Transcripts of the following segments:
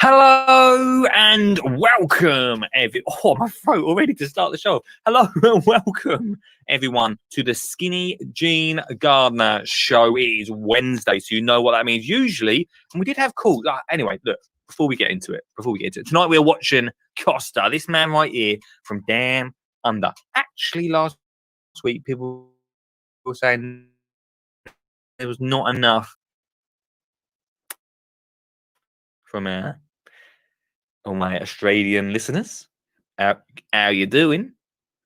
Hello and welcome, my throat already to start the show. Hello and welcome, everyone, to the Skinny Jean Gardener show. It is Wednesday, so you know what that means. Usually, and we did have calls. Anyway, look, before we get into it, tonight we're watching Costa, this man right here from Down Under. Actually, last week, people were saying there was not enough from all my Australian listeners. How you doing?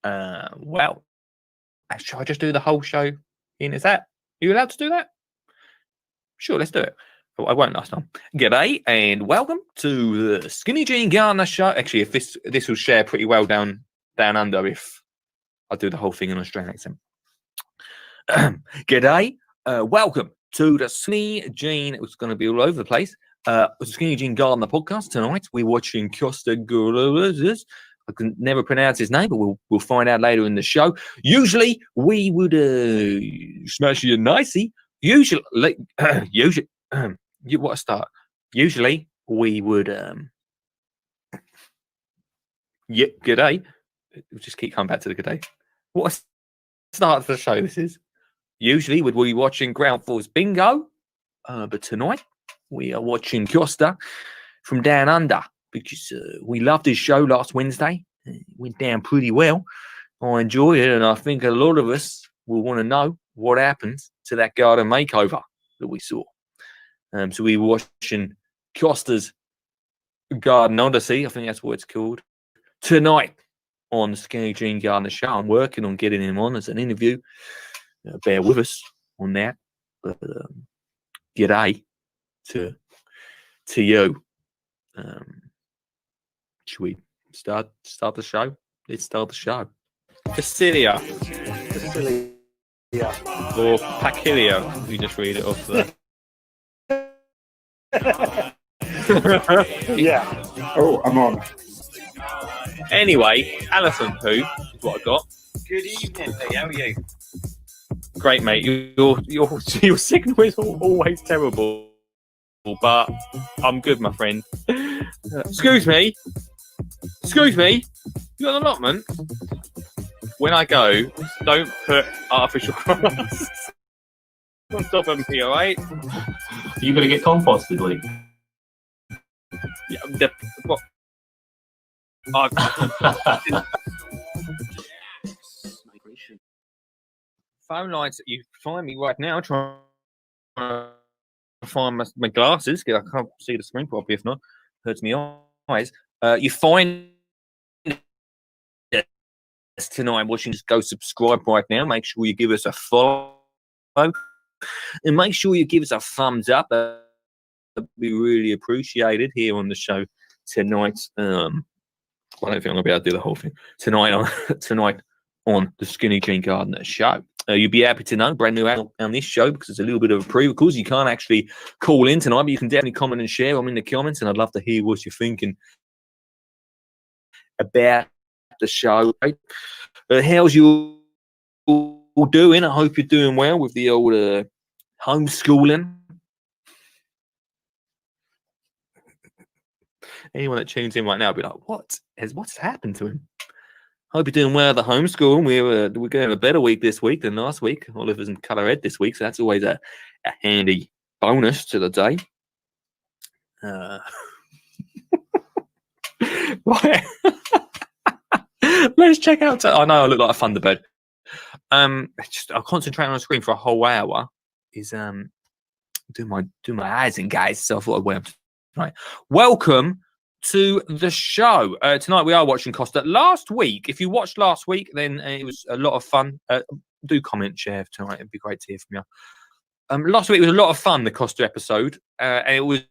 Well, shall I just do the whole show in? Are you allowed to do that? Sure, let's do it. I won't last time. G'day and welcome to the Skinny Jean Gardener show. Actually, if this will share pretty well down under if I do the whole thing in an Australian accent. G'day, welcome to the Skinny Jean. It's going to be all over the place. The Skinny Jean Gardener podcast tonight. We're watching Costa. I can never pronounce his name, but we'll find out later in the show. Usually we would smash you nicey. Usually, you what a start. Usually we would g'day. We'll just keep coming back to the g'day. What a start to the show this is. Usually we'd be watching Ground Force Bingo, but tonight we are watching Costa from Down Under. Because we loved his show last Wednesday. It went down pretty well. I enjoyed it, and I think a lot of us will want to know what happened to that garden makeover that we saw. So we were watching Costa's Garden Odyssey, I think that's what it's called, tonight on the Skinny Jean Gardener show. I'm working on getting him on as an interview. Bear with us on that. But g'day to you. Should we start the show? Let's start the show. Facilia. Or Pacilia. You just read it off there. Yeah. Oh, I'm on. Anyway, elephant poo is what I got. Good evening, Lee. How are you? Great, mate. Your signal is always terrible, but I'm good, my friend. Excuse me. You got an allotment? When I go, don't put artificial grass on top of me, alright? You gonna get composted, Lee? Yeah, what? Phone lines, you find me right now trying to find my glasses. I can't see the screen properly if not. Hurts my eyes. You find tonight watching, just go subscribe right now. Make sure you give us a follow and make sure you give us a thumbs up. That'd be really appreciated here on the show tonight. I don't think I'm gonna be able to do the whole thing tonight on the Skinny Jean Gardener show. You'll be happy to know, brand new on this show, because it's a little bit of a pre-record. You can't actually call in tonight, but you can definitely comment and share. I'm in the comments, and I'd love to hear what you're thinking about the show. Right? How's you all doing? I hope you're doing well with the old homeschooling. Anyone that tunes in right now will be like, what's happened to him? Hope you're doing well at the homeschool. We're going to have a better week this week than last week. Oliver's in colour red this week, so that's always a handy bonus to the day. Right. Let's check out. I know I look like a Thunderbird. I'll concentrate on the screen for a whole hour. Is do my eyes in, guys. So I thought I'd wear them tonight. Welcome to the show. Tonight we are watching Costa. Last week, if you watched last week, then it was a lot of fun. Do comment, share tonight. It'd be great to hear from you. Last week was a lot of fun, the Costa episode, and it was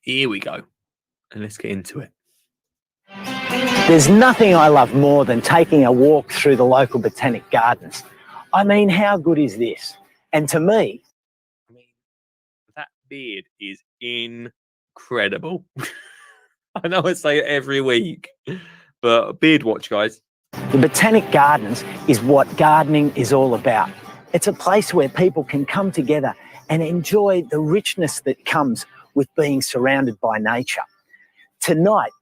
here we go. And let's get into it. There's nothing I love more than taking a walk through the local botanic gardens. I mean, how good is this? And to me, I mean, that beard is incredible. I know I say it every week, but beard watch, guys. the botanic gardens is what gardening is all about. It's a place where people can come together and enjoy the richness that comes with being surrounded by nature. Tonight,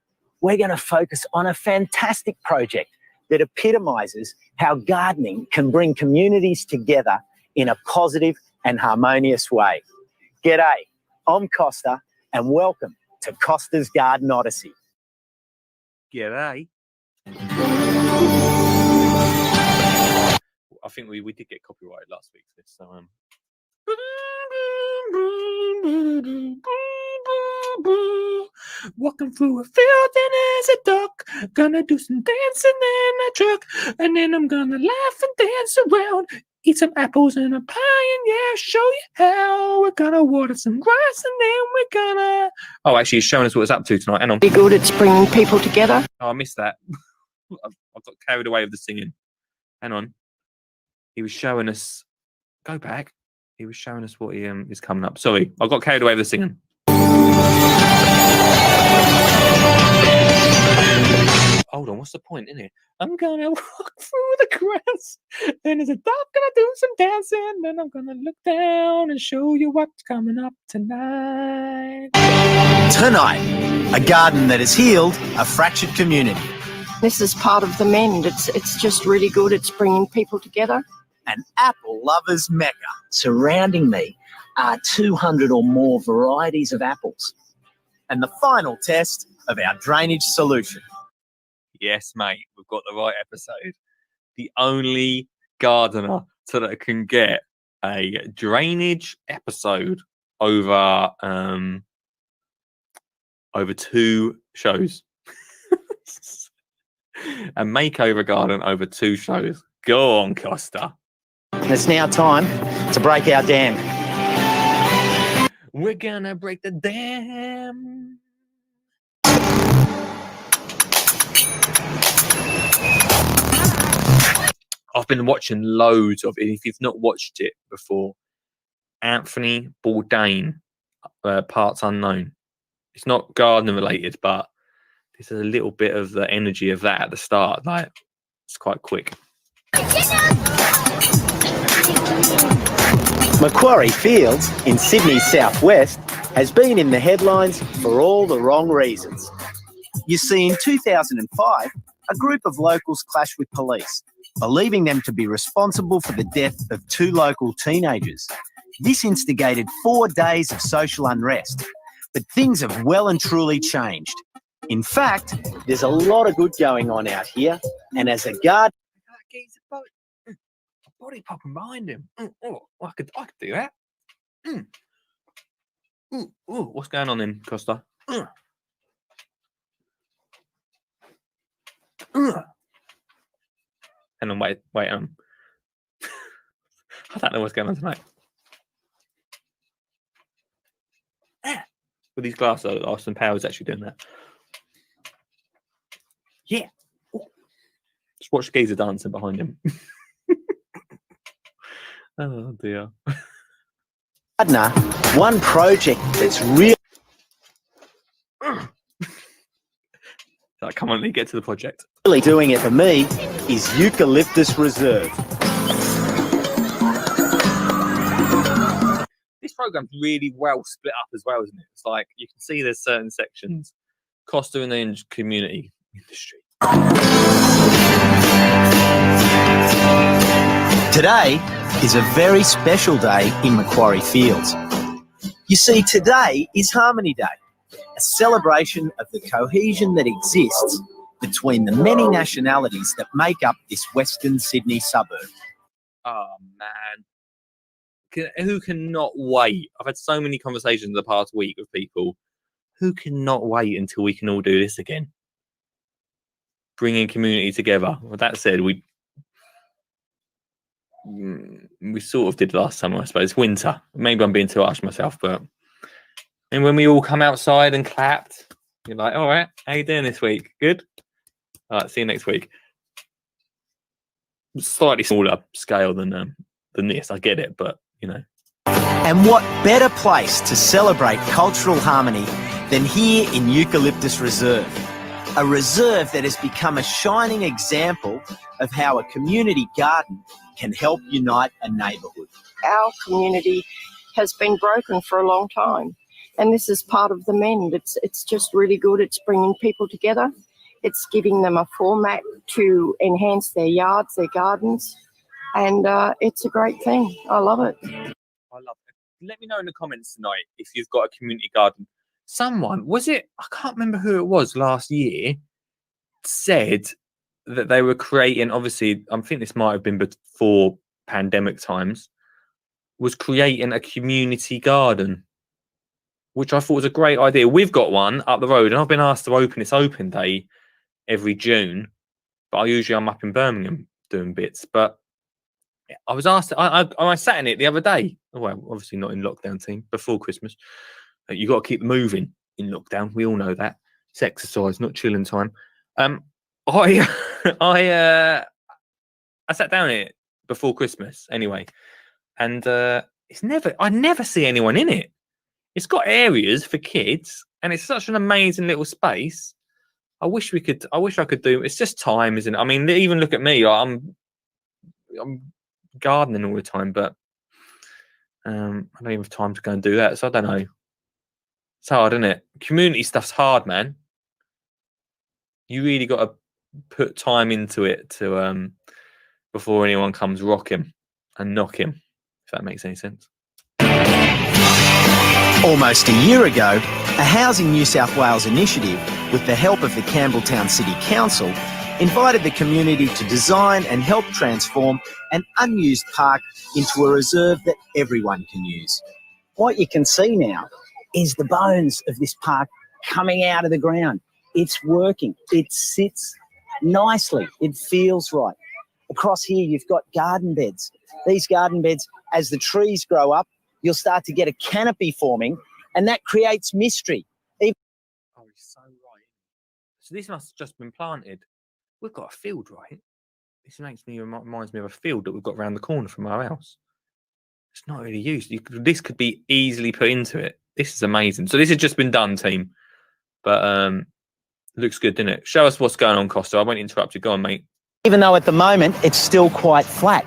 we're going to focus on a fantastic project that epitomises how gardening can bring communities together in a positive and harmonious way. G'day, I'm Costa, and welcome to Costa's Garden Odyssey. G'day. I think we did get copyrighted last week for this, so walking through a field and there's a duck. Gonna do some dancing in a truck, and then I'm gonna laugh and dance around. Eat some apples and a pie, and yeah, show you how. We're gonna water some grass, and then we're gonna... Oh, actually, he's showing us what it's up to tonight. Hang on. Be good at bringing people together. Oh, I missed that. I got carried away with the singing. Hang on. He was showing us... Go back. He was showing us what he is coming up. Sorry, I got carried away with the singing. Hold on, what's the point, isn't it? I'm gonna walk through the grass, then there's a dog gonna do some dancing, then I'm gonna look down and show you what's coming up tonight. Tonight, a garden that has healed a fractured community. This is part of the mend. It's just really good. It's bringing people together. An apple lover's mecca. Surrounding me are 200 or more varieties of apples. And the final test of our drainage solution. Yes, mate, we've got the right episode. The only gardener that can get a drainage episode over over 2 shows. A makeover garden over 2 shows. Go on, Costa. It's now time to break our dam. We're gonna break the dam. I've been watching loads of it. If you've not watched it before, Anthony Bourdain, Parts Unknown. It's not gardening related, but there's a little bit of the energy of that at the start. Like, it's quite quick. Macquarie Fields in Sydney's southwest has been in the headlines for all the wrong reasons. You see, in 2005, a group of locals clashed with police, believing them to be responsible for the death of 2 local teenagers. This instigated 4 days of social unrest, but things have well and truly changed. In fact, there's a lot of good going on out here, and as a gardener, body popping behind him. Oh, I could do that. What's going on then, Costa? Hang on, wait. I don't know what's going on tonight. With these glasses, Austin Powers actually doing that. Yeah. Just watch Geezer dancing behind him. Oh dear. gardener, one project that's really... Come on, Lee, get to the project. Really doing it for me is Eucalyptus Reserve. This program's really well split up as well, isn't it? It's like you can see there's certain sections. Costa and the community industry. Today is a very special day in Macquarie Fields. You see, today is Harmony Day, a celebration of the cohesion that exists between the many nationalities that make up this Western Sydney suburb. Oh, man. Who cannot wait? I've had so many conversations the past week with people who cannot wait until we can all do this again. Bringing community together. With that said, we sort of did last summer, I suppose. Winter. Maybe I'm being too harsh myself, but And when we all come outside and clapped, you're like, all right, how you doing this week? Good? All right, see you next week. Slightly smaller scale than this, I get it, but, you know. And what better place to celebrate cultural harmony than here in Eucalyptus Reserve? A reserve that has become a shining example of how a community garden can help unite a neighbourhood. Our community has been broken for a long time, and this is part of the mend. It's just really good. It's bringing people together. It's giving them a format to enhance their yards, their gardens, and it's a great thing. I love it. I love it. Let me know in the comments tonight if you've got a community garden. Someone, was it, I can't remember who it was last year, said that they were creating, obviously, I think this might have been before pandemic times, was creating a community garden, which I thought was a great idea. We've got one up the road, and I've been asked to open its open day every June, but I'm up in Birmingham doing bits. But I was asked, I sat in it the other day. Well, obviously not in lockdown, team, before Christmas. You got to keep moving in lockdown. We all know that. It's exercise, not chilling time. I sat down in it before Christmas anyway, and I never see anyone in it. It's got areas for kids, and it's such an amazing little space. I wish I could do. It's just time, isn't it? I mean, even look at me. I'm gardening all the time, but I don't even have time to go and do that. So I don't know. It's hard, isn't it? Community stuff's hard, man. You really got to put time into it to before anyone comes rock him and knock him, if that makes any sense. Almost a year ago, a Housing New South Wales initiative, with the help of the Campbelltown City Council, invited the community to design and help transform an unused park into a reserve that everyone can use. What you can see now is the bones of this park coming out of the ground. It's working. It sits nicely. It feels right. Across here, you've got garden beds. These garden beds, as the trees grow up, you'll start to get a canopy forming, and that creates mystery. Oh, he's so right. So this must have just been planted. We've got a field, right? This reminds me of a field that we've got around the corner from our house. It's not really used. This could be easily put into it. This is amazing. So this has just been done, team. But looks good, didn't it? Show us what's going on, Costa. I won't interrupt you. Go on, mate. Even though at the moment it's still quite flat,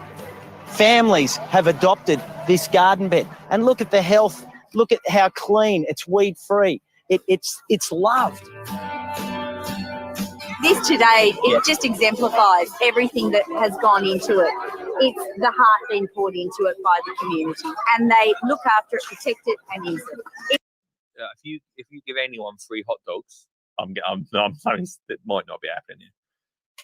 families have adopted this garden bed. And look at the health. Look at how clean. It's weed-free. It's loved. This today, it just exemplifies everything that has gone into it. It's the heart being poured into it by the community, and they look after it, protect it, and use it. If you give anyone free hot dogs, I'm that might not be happening here.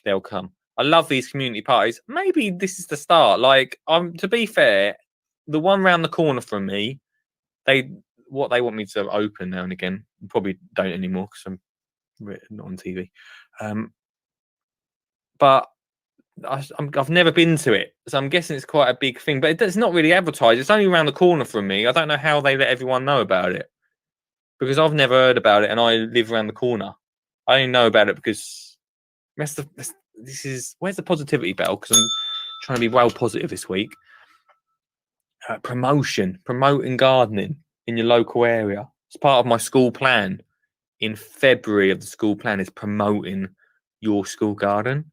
They'll come. I love these community parties. Maybe this is the start. Like, to be fair, the one round the corner from me, they want me to open now and again. Probably don't anymore because I'm not on TV. But I've never been to it, so I'm guessing it's quite a big thing. But it's not really advertised. It's only around the corner from me. I don't know how they let everyone know about it, because I've never heard about it, and I live around the corner. I only know about it because where's the positivity bell? Because I'm trying to be well positive this week. Promoting gardening in your local area. It's part of my school plan. In February of the school plan is promoting your school garden,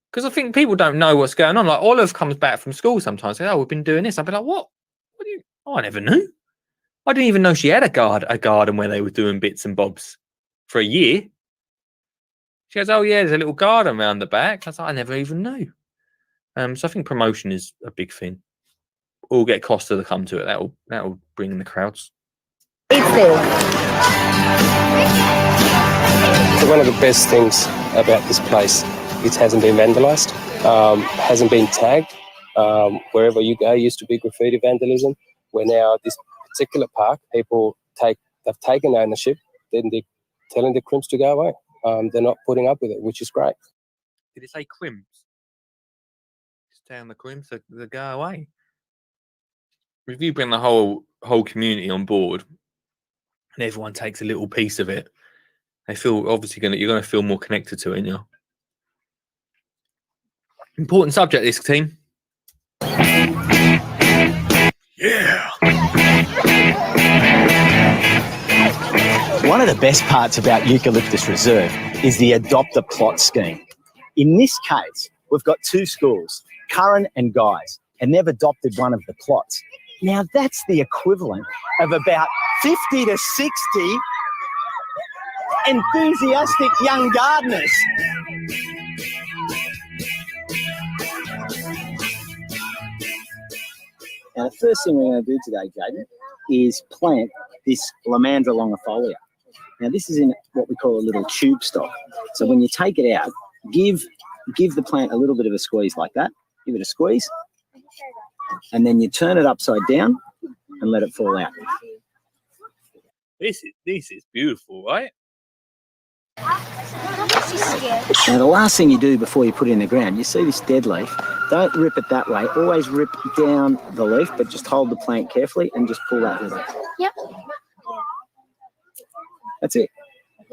because I think people don't know what's going on. Like, Olive comes back from school sometimes, say, "Oh, we've been doing this." I'd be like, "What? What do you?" Oh, I never knew. I didn't even know she had a garden where they were doing bits and bobs for a year. She goes, "Oh yeah, there's a little garden around the back." I was like, "I never even knew." So I think promotion is a big thing. We'll get Costa to come to it. That'll bring in the crowds. So one of the best things about this place, it hasn't been vandalised, hasn't been tagged. Wherever you go, used to be graffiti vandalism. Where now this particular park, they've taken ownership. Then they're telling the crimps to go away. They're not putting up with it, which is great. Did it say crimps? Stay on the crimps, they go away. If you bring the whole community on board, and everyone takes a little piece of it. They feel obviously you're gonna feel more connected to it, aren't you? Important subject, this team. Yeah. One of the best parts about Eucalyptus Reserve is the Adopt a Plot scheme. In this case, we've got two schools, Curran and Guy's, and they've adopted one of the plots. Now, that's the equivalent of about 50 to 60 enthusiastic young gardeners. Now, the first thing we're going to do today, Jaden, is plant this Lomandra longifolia. Now, this is in what we call a little tube stock. So when you take it out, give the plant a little bit of a squeeze like that. Give it a squeeze. And then you turn it upside down and let it fall out. This is beautiful, right? Now, the last thing you do before you put it in the ground, you see this dead leaf, don't rip it that way. Always rip down the leaf, but just hold the plant carefully and just pull that little. Yep. That's it.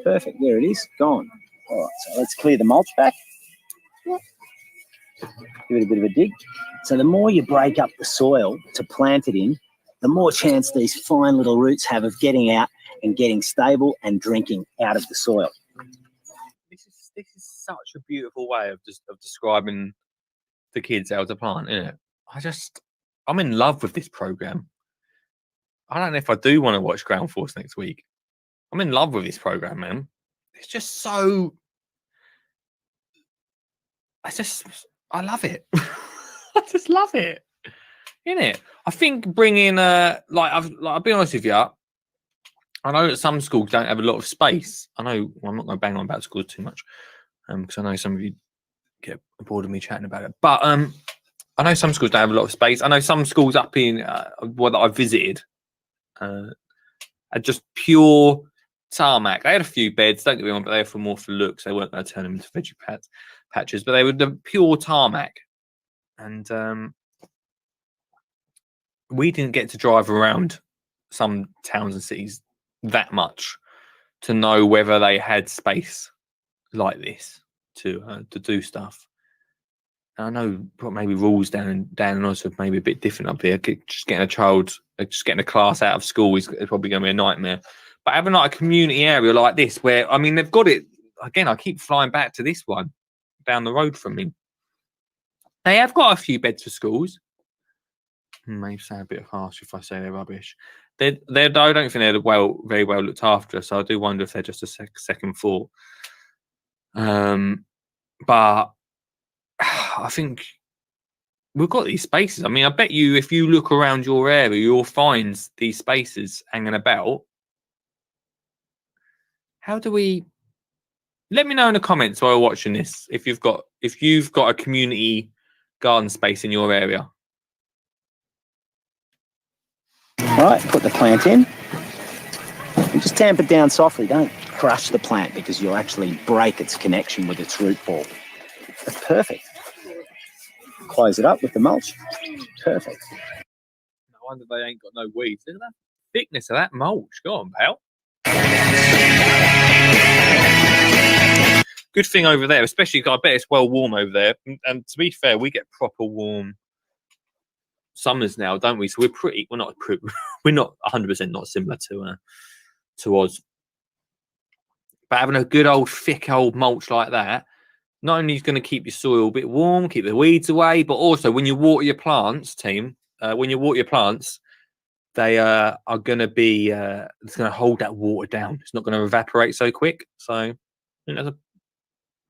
Perfect. There it is. Gone. All right, so let's clear the mulch back. Yep. Give it a bit of a dig. So the more you break up the soil to plant it in, the more chance these fine little roots have of getting out and getting stable and drinking out of the soil. This is such a beautiful way of describing the kids how to plant, isn't it? I'm in love with this program. I don't know if I do want to watch Ground Force next week. I'm in love with this program, man. It's just so. I love it. I just love it. Innit? I think bringing I'll be honest with you. I know that some schools don't have a lot of space. I'm not going to bang on about schools too much, because I know some of you get bored of me chatting about it. But I know some schools don't have a lot of space. I know some schools up in that I visited are just pure tarmac. They had a few beds, don't get me wrong, but they were more for looks. They weren't going to turn them into veggie patches, but they were the pure tarmac. And we didn't get to drive around some towns and cities that much to know whether they had space like this to do stuff. I know maybe rules down in Oz are maybe a bit different up here. Just getting a class out of school is probably going to be a nightmare. But having like a community area like this, where I mean they've got it again. I keep flying back to this one down the road from me. They have got a few beds for schools. Maybe sound a bit harsh if I say they're rubbish. I don't think they're very well looked after. So I do wonder if they're just a second thought. But I think we've got these spaces. I mean, I bet you if you look around your area, you'll find these spaces hanging about. How do we? Let me know in the comments while you're watching this if you've got a community garden space in your area. All right, put the plant in. And just tamp it down softly. Don't crush the plant because you'll actually break its connection with its root ball. That's perfect. Close it up with the mulch. Perfect. No wonder they ain't got no weeds. Look at that thickness of that mulch. Go on, pal. Good thing over there, especially I bet it's well warm over there. And to be fair, we get proper warm summers now, don't we? So we're not 100% not similar to Oz. But having a good old thick old mulch like that, not only is going to keep your soil a bit warm, keep the weeds away, but also when you water your plants, they are going to be it's going to hold that water down. It's not going to evaporate so quick. So I think that's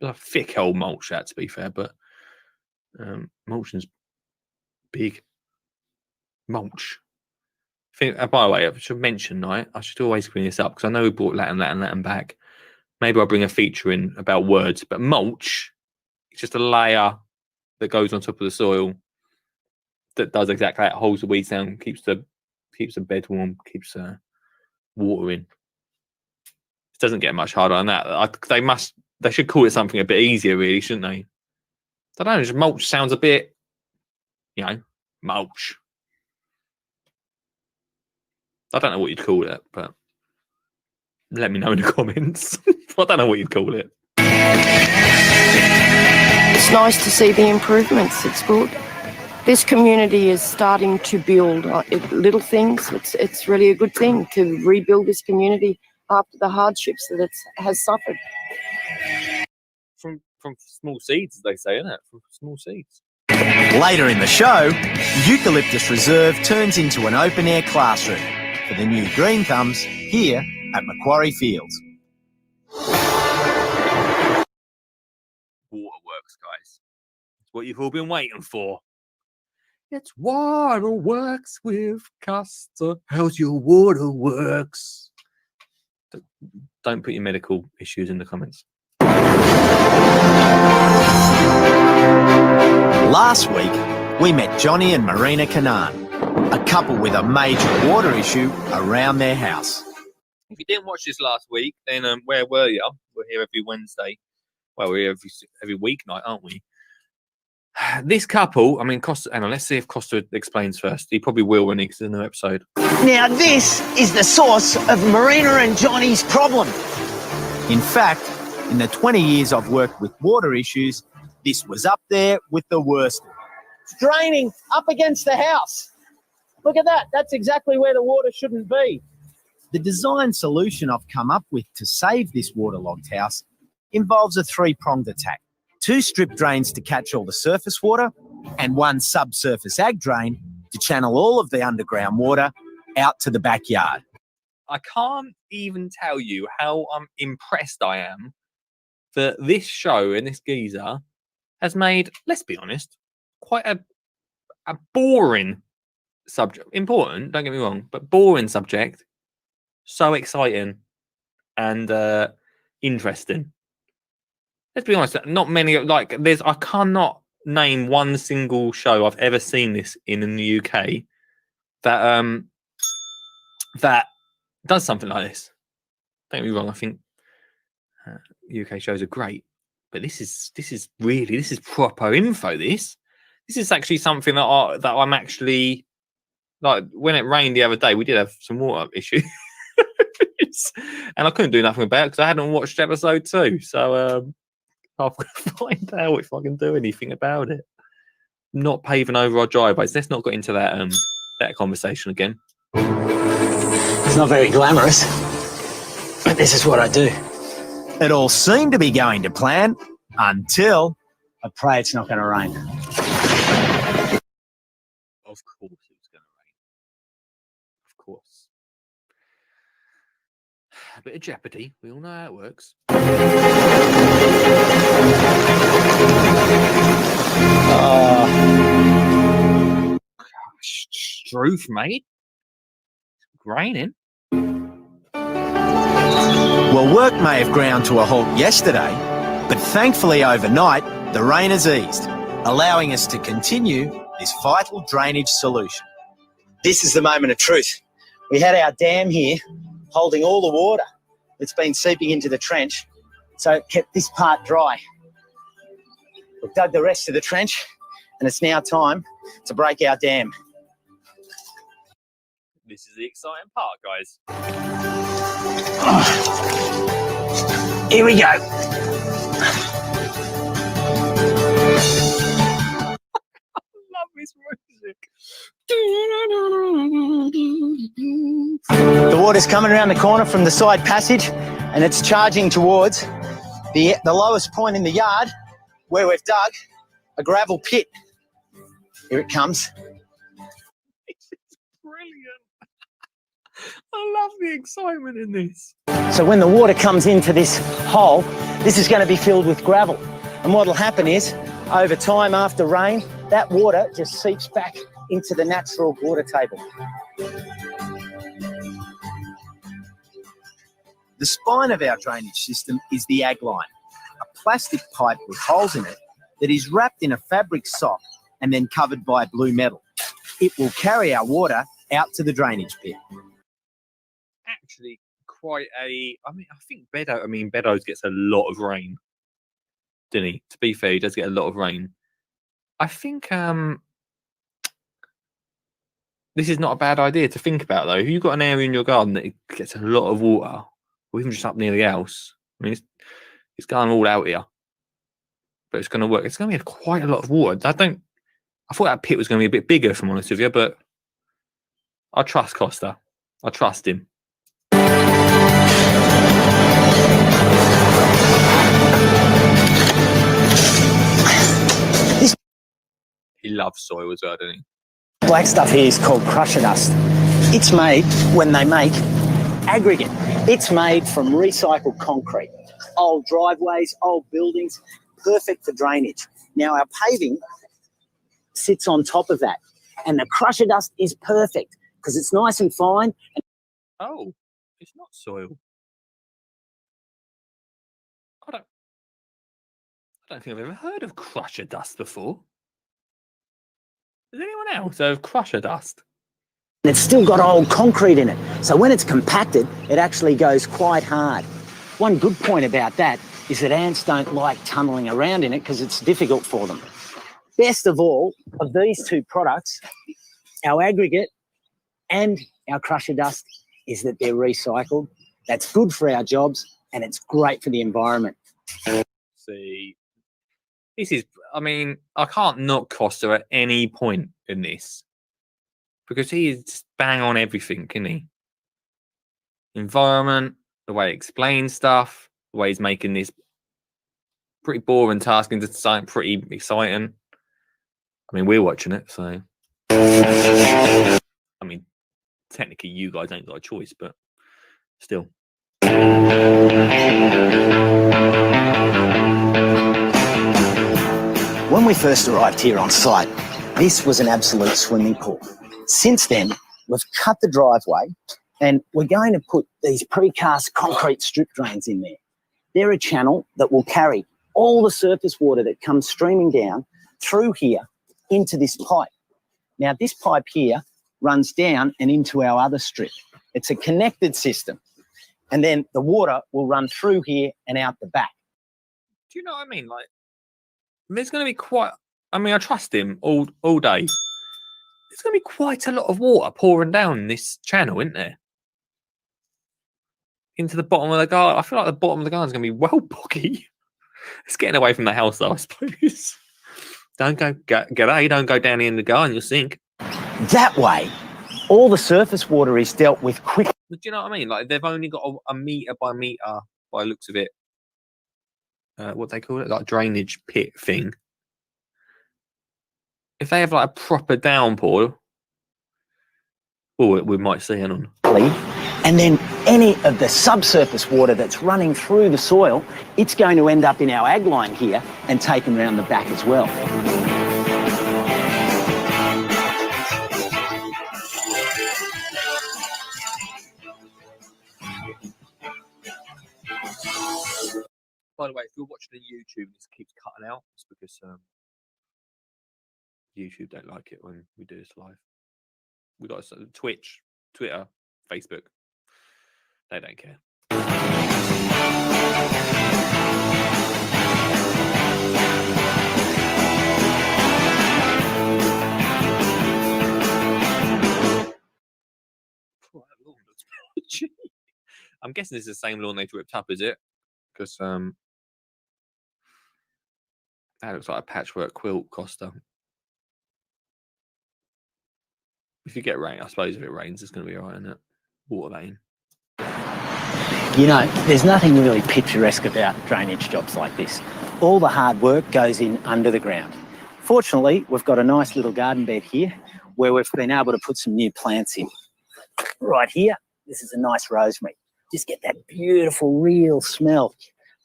a thick old mulch, that to be fair, but mulching's big. Mulch. By the way, I should mention, I should always bring this up because I know we brought Latin back. Maybe I'll bring a feature in about words, but mulch is just a layer that goes on top of the soil that does exactly that. Holds the weeds down, keeps the bed warm, keeps water in. It doesn't get much harder than that. They should call it something a bit easier, really, shouldn't they? I don't know. Just mulch sounds a bit, mulch. I don't know what you'd call it, but let me know in the comments. I don't know what you'd call it. It's nice to see the improvements. It's good. This community is starting to build little things. It's really a good thing to rebuild this community after the hardships that it has suffered. From small seeds, they say, isn't it? From small seeds. Later in the show, Eucalyptus Reserve turns into an open-air classroom for the new green thumbs here at Macquarie Fields. Waterworks, guys. It's what you've all been waiting for. It's Waterworks with Costa. How's your waterworks? Don't put your medical issues in the comments. Last week, we met Johnny and Marina Canaan, a couple with a major water issue around their house. If you didn't watch this last week, then where were you? We're here every Wednesday. Well, we're here every weeknight, aren't we? This couple, I mean, Costa, hang on, let's see if Costa explains first. He probably will when he's in the episode. Now, this is the source of Marina and Johnny's problem. In fact, in the 20 years I've worked with water issues, this was up there with the worst. It's draining up against the house. Look at that. That's exactly where the water shouldn't be. The design solution I've come up with to save this waterlogged house involves a three-pronged attack. 2 strip drains to catch all the surface water and 1 subsurface ag drain to channel all of the underground water out to the backyard. I can't even tell you how impressed I am that this show and this geezer has made, let's be honest, quite a boring subject. Important, don't get me wrong, but boring subject. So exciting and interesting. Let's be honest, not many, like, I cannot name one single show I've ever seen this in the UK that that does something like this. Don't get me wrong, I think UK shows are great, but this is proper info. This is actually something that I'm actually, like, when it rained the other day, we did have some water issues. And I couldn't do nothing about it because I hadn't watched episode 2. So I'll find out if I can do anything about it. Not paving over our driveways. Let's not get into that conversation again. It's not very glamorous, but this is what I do. It all seemed to be going to plan until I pray it's not going to rain. Of course it was going to rain. Of course. A bit of jeopardy. We all know how it works. Gosh, Struth, mate. It's raining. Well, work may have ground to a halt yesterday, but thankfully overnight, the rain has eased, allowing us to continue this vital drainage solution. This is the moment of truth. We had our dam here holding all the water that's been seeping into the trench, so it kept this part dry. We've dug the rest of the trench, and it's now time to break our dam. This is the exciting part, guys. Here we go. I love this music. The water's coming around the corner from the side passage, and it's charging towards the lowest point in the yard where we've dug a gravel pit. Here it comes. This is brilliant. I love the excitement in this. So when the water comes into this hole, this is going to be filled with gravel. And what will happen is, over time after rain, that water just seeps back into the natural water table. The spine of our drainage system is the ag line, a plastic pipe with holes in it that is wrapped in a fabric sock and then covered by blue metal. It will carry our water out to the drainage pit. Actually, quite a. I think Beddoes gets a lot of rain, doesn't he? To be fair, he does get a lot of rain. I think this is not a bad idea to think about, though. If you've got an area in your garden that gets a lot of water, or even just up near the house. I mean, it's going all out here, but it's going to work. It's going to be quite a lot of water. I thought that pit was going to be a bit bigger, if I'm honest with you, but I trust Costa. I trust him. He loves soil as well, doesn't he? Black stuff here is called crusher dust. It's made when they make aggregate. It's made from recycled concrete. Old driveways, old buildings, perfect for drainage. Now our paving sits on top of that, and the crusher dust is perfect because it's nice and fine. Oh, it's not soil. I don't think I've ever heard of crusher dust before. Does anyone else have crusher dust? It's still got old concrete in it, so when it's compacted, it actually goes quite hard. One good point about that is that ants don't like tunnelling around in it because it's difficult for them. Best of all, of these two products, our aggregate and our crusher dust, is that they're recycled. That's good for our jobs and it's great for the environment. See, this is, I mean, I can't knock Costa at any point in this because he is just bang on everything, isn't he? Environment, the way he explains stuff, the way he's making this pretty boring task into something pretty exciting. I mean, we're watching it, so. I mean, technically you guys ain't got a choice, but still. When we first arrived here on site, this was an absolute swimming pool. Since then, we've cut the driveway and we're going to put these precast concrete strip drains in there. They're a channel that will carry all the surface water that comes streaming down through here into this pipe. Now, this pipe here runs down and into our other strip. It's a connected system. And then the water will run through here and out the back. Do you know what I mean? Like, there's going to be quite, I mean, I trust him all day. There's going to be quite a lot of water pouring down this channel, isn't there? Into the bottom of the garden. I feel like the bottom of the garden is going to be well boggy. It's getting away from the house, though, I suppose. Don't go, g'day, don't go down in the garden, you'll sink. That way, all the surface water is dealt with quickly. Do you know what I mean? Like, they've only got a metre by metre, by the looks of it. What they call it? Like drainage pit thing. If they have like a proper downpour, we might see it on. And then any of the subsurface water that's running through the soil, it's going to end up in our ag line here and taken around the back as well. By the way, if you're watching on YouTube and this keeps cutting out, it's because YouTube don't like it when we do this live. We got Twitch, Twitter, Facebook. They don't care. I'm guessing it's the same lawn they've ripped up, is it? Because that looks like a patchwork quilt, Costa. If you get rain, I suppose if it rains, it's going to be all right, isn't it? Water lane. You know, there's nothing really picturesque about drainage jobs like this. All the hard work goes in under the ground. Fortunately, we've got a nice little garden bed here where we've been able to put some new plants in. Right here, this is a nice rosemary. Just get that beautiful, real smell.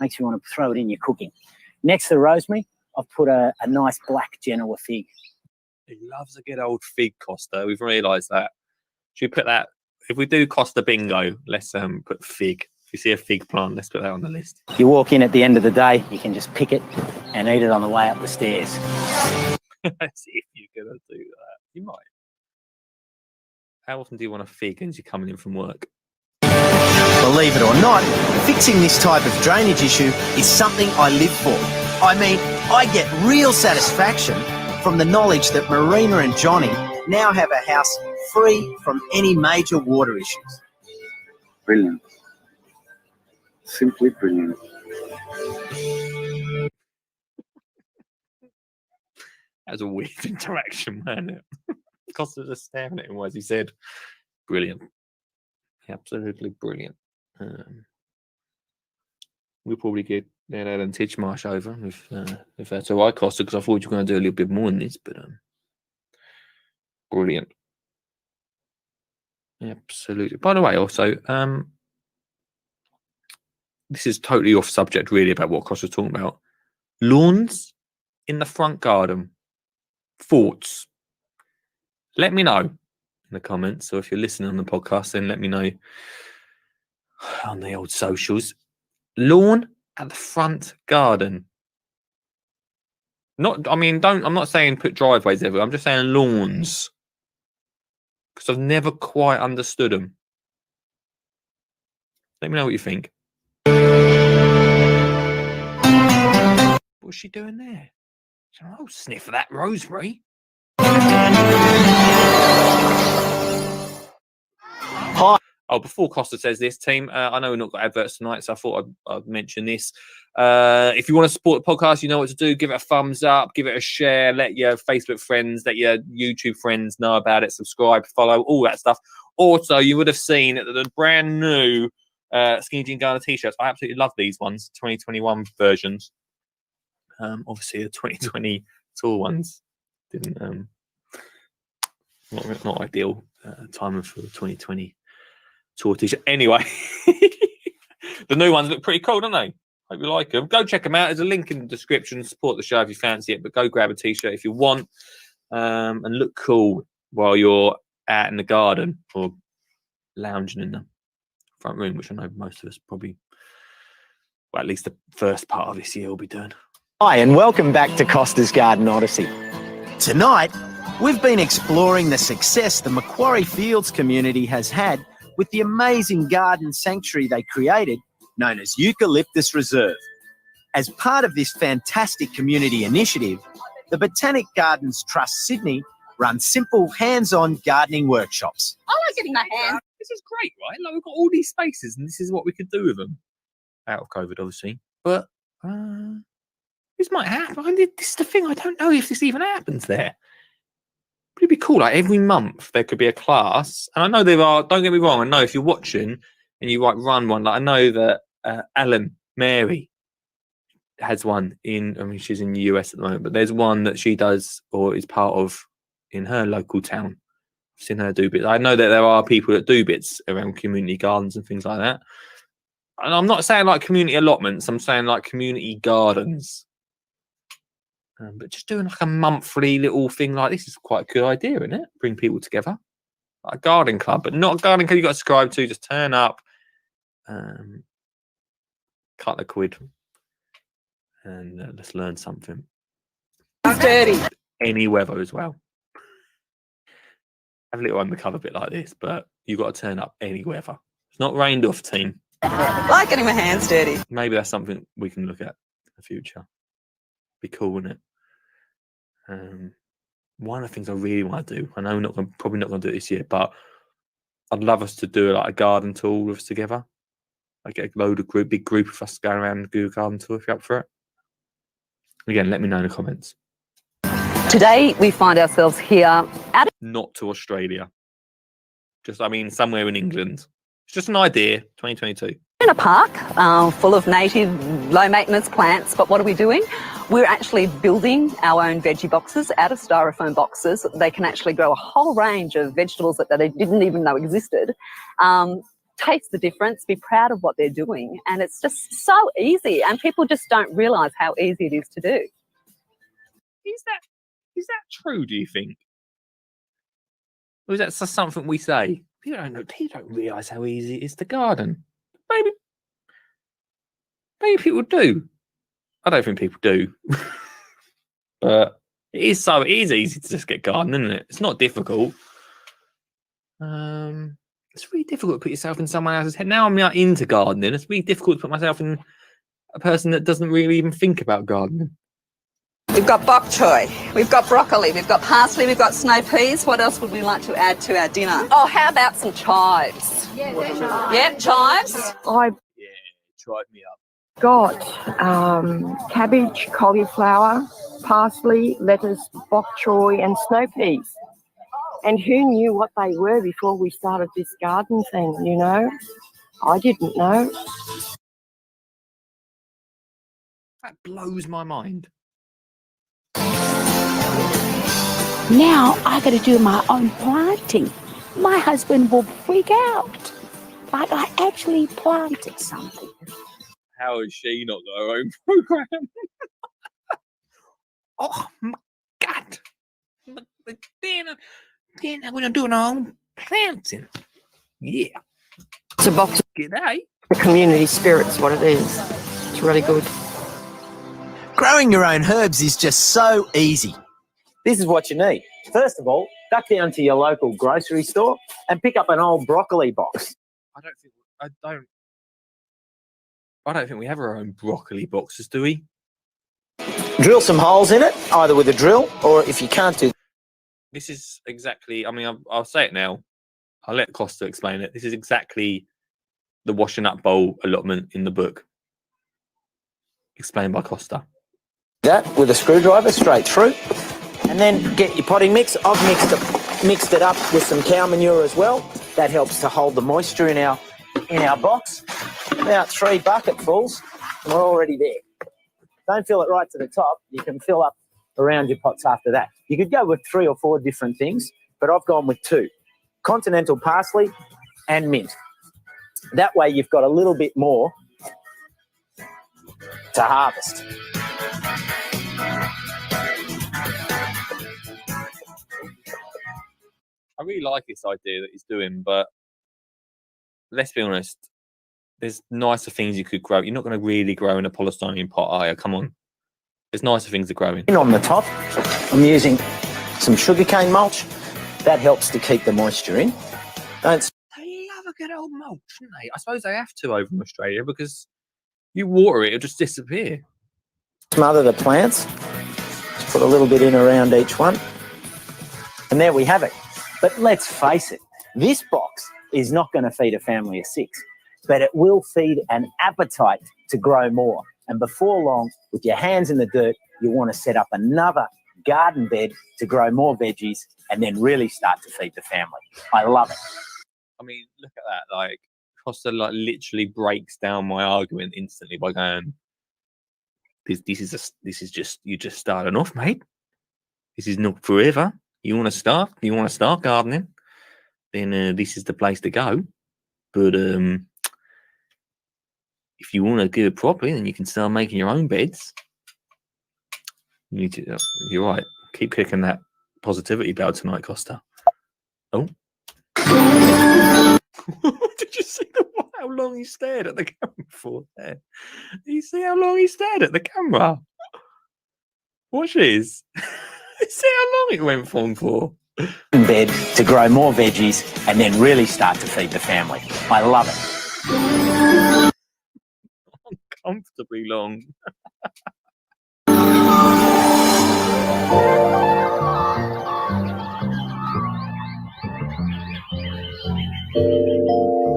Makes you want to throw it in your cooking. Next to the rosemary, I've put a nice black Genoa fig. He loves a good old fig, Costa. We've realised that. Should we put that? If we do Costa bingo, let's put fig. If you see a fig plant, let's put that on the list. You walk in at the end of the day, you can just pick it and eat it on the way up the stairs. See if you're going to do that. You might. How often do you want a fig as you're coming in from work? Believe it or not, fixing this type of drainage issue is something I live for. I mean, I get real satisfaction from the knowledge that Marina and Johnny now have a house free from any major water issues. Brilliant. Simply brilliant. That was a weird interaction, wasn't it? Costa was just staring at him as he said, brilliant. Absolutely brilliant. We'll probably get Alan Titchmarsh over if that's all right, Costa, because I thought you were going to do a little bit more than this, but brilliant. Absolutely. By the way, also, this is totally off subject, really, about what Costa was talking about. Lawns in the front garden. Thoughts? Let me know in the comments, or if you're listening on the podcast, then let me know on the old socials. Lawn at the front garden. I'm not saying put driveways everywhere. I'm just saying lawns, because I've never quite understood them. Let me know what you think. What's she doing there? Oh, sniff of that, Rosemary. Hi. Oh, before Costa says this, team, I know we've not got adverts tonight, so I thought I'd mention this. If you want to support the podcast, you know what to do. Give it a thumbs up, give it a share, let your Facebook friends, let your YouTube friends know about it, subscribe, follow, all that stuff. Also, you would have seen the brand new Skinny Jean Gardener t-shirts. I absolutely love these ones, 2021 versions. Obviously, the 2020 tour ones didn't, not ideal timing for the 2020 tour t-shirt. Anyway, the new ones look pretty cool, don't they? Hope you like them. Go check them out. There's a link in the description. Support the show if you fancy it, but go grab a t-shirt if you want, and look cool while you're out in the garden or lounging in the front room, which I know most of us probably, well, at least the first part of this year will be doing. Hi, and welcome back to Costa's Garden Odyssey. Tonight, we've been exploring the success the Macquarie Fields community has had with the amazing garden sanctuary they created, known as Eucalyptus Reserve. As part of this fantastic community initiative, the Botanic Gardens Trust Sydney runs simple hands-on gardening workshops. I like getting my hands. This is great, right? Like, we've got all these spaces, and this is what we could do with them. Out of COVID, obviously. But this might happen. This is the thing. I don't know if this even happens there. But it'd be cool. Like, every month there could be a class. And I know there are, don't get me wrong, I know if you're watching and you run one, like I know that Alan Mary has one she's in the US at the moment, but there's one that she does or is part of in her local town. I've seen her do bits. I know that there are people that do bits around community gardens and things like that. And I'm not saying like community allotments, I'm saying like community gardens. But just doing like a monthly little thing like this is quite a good idea, isn't it? Bring people together. Like a garden club, but not a garden club you've got to subscribe to. Just turn up, cut the quid, and let's learn something. It's dirty. Any weather as well. Have a little undercover bit like this, but you've got to turn up any weather. It's not rained off, team. I like getting my hands dirty. Maybe that's something we can look at in the future. Be cool, wouldn't it? One of the things I really want to do, I know probably not going to do it this year, but I'd love us to do like a garden tour all of us together. I get a big group of us going around and do a garden tour if you're up for it. Again, let me know in the comments. Today we find ourselves here at Not to Australia. Just, somewhere in England. It's just an idea, 2022. in a park full of native, low-maintenance plants, but what are we doing? We're actually building our own veggie boxes out of styrofoam boxes. They can actually grow a whole range of vegetables that they didn't even know existed. Taste the difference, be proud of what they're doing, and it's just so easy, and people just don't realise how easy it is to do. Is that true, do you think? Or is that just something we say? People don't realise how easy it is to garden. Maybe people do. I don't think people do. But it is easy to just get gardening, isn't it? It's not difficult. It's really difficult to put yourself in someone else's head. Now I'm not into gardening. It's really difficult to put myself in a person that doesn't really even think about gardening. We've got bok choy, we've got broccoli, we've got parsley, we've got snow peas. What else would we like to add to our dinner? Oh, how about some chives? Yeah, chives. tried me up. Got cabbage, cauliflower, parsley, lettuce, bok choy, and snow peas. And who knew what they were before we started this garden thing, you know? I didn't know. That blows my mind. Now I got to do my own planting. My husband will freak out. But I actually planted something. How has she not got her own program? Oh my God! Then I'm gonna do our own planting. Yeah. It's a box G'day. of community spirit's what it is. It's really good. Growing your own herbs is just so easy. This is what you need. First of all, duck down to your local grocery store and pick up an old broccoli box. I don't think we have our own broccoli boxes, do we? Drill some holes in it, either with a drill or if you can't do. This is exactly. I mean, I'll say it now. I'll let Costa explain it. This is exactly the washing up bowl allotment in the book, explained by Costa. That with a screwdriver straight through, and then get your potting mix. I've mixed it up with some cow manure as well. That helps to hold the moisture in our box. About 3 bucketfuls, and we're already there. Don't fill it right to the top. You can fill up around your pots after that. You could go with 3 or 4 different things, but I've gone with 2. Continental parsley and mint. That way you've got a little bit more to harvest. I really like this idea that he's doing, but let's be honest, there's nicer things you could grow. You're not going to really grow in a polystyrene pot, are you? Come on. There's nicer things to grow in. On the top, I'm using some sugarcane mulch. That helps to keep the moisture in. They love a good old mulch, don't they? I suppose they have to over in Australia because you water it, it'll just disappear. Smother the plants. Just put a little bit in around each one. And there we have it. But let's face it, this box is not going to feed a family of 6, but it will feed an appetite to grow more. And before long, with your hands in the dirt, you want to set up another garden bed to grow more veggies and then really start to feed the family. I love it. I mean, look at that. Like, Costa literally breaks down my argument instantly by going, this is just, you just starting off, mate. This is not forever. You want to start gardening, then this is the place to go. But if you want to do it properly, then you can start making your own beds. You need to. You're right. Keep kicking that positivity bell tonight, Costa. Oh, did you see how long he stared at the camera for? There, did you see how long he stared at the camera? Watch this. See how long it went on for. Bed to grow more veggies and then really start to feed the family. I love it. Uncomfortably long.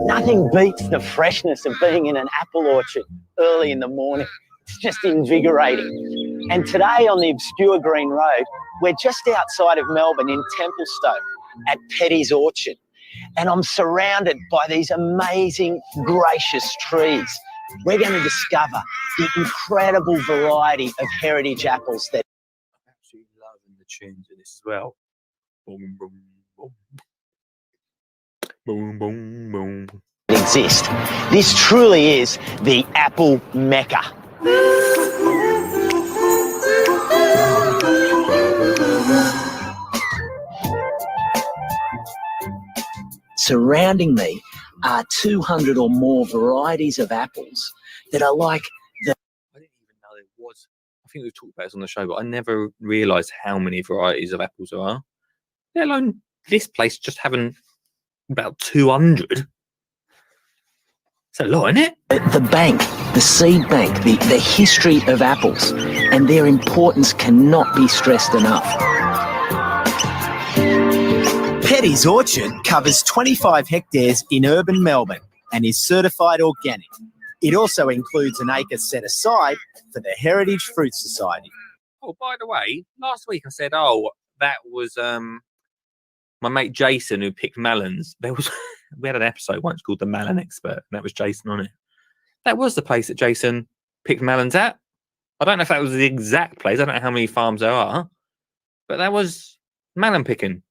Nothing beats the freshness of being in an apple orchard early in the morning. It's just invigorating. And today on the obscure Green Road, we're just outside of Melbourne in Templestowe at Petty's Orchard. And I'm surrounded by these amazing, gracious trees. We're going to discover the incredible variety of heritage apples that... I'm absolutely loving the tunes in this as well. Boom, boom, boom. Boom, boom, boom. exist. This truly is the apple mecca. Surrounding me are 200 or more varieties of apples that are like the... I didn't even know there was. I think we've talked about this on the show, but I never realised how many varieties of apples there are. Let alone this place just having about 200. It's a lot, isn't it? The bank, the seed bank, the history of apples and their importance cannot be stressed enough. Petty's Orchard covers 25 hectares in urban Melbourne and is certified organic. It also includes an acre set aside for the Heritage Fruit Society. Oh, by the way, last week I said, oh, that was my mate Jason who picked melons. We had an episode once called The Melon Expert, and that was Jason on it. That was the place that Jason picked melons at. I don't know if that was the exact place. I don't know how many farms there are, but that was melon picking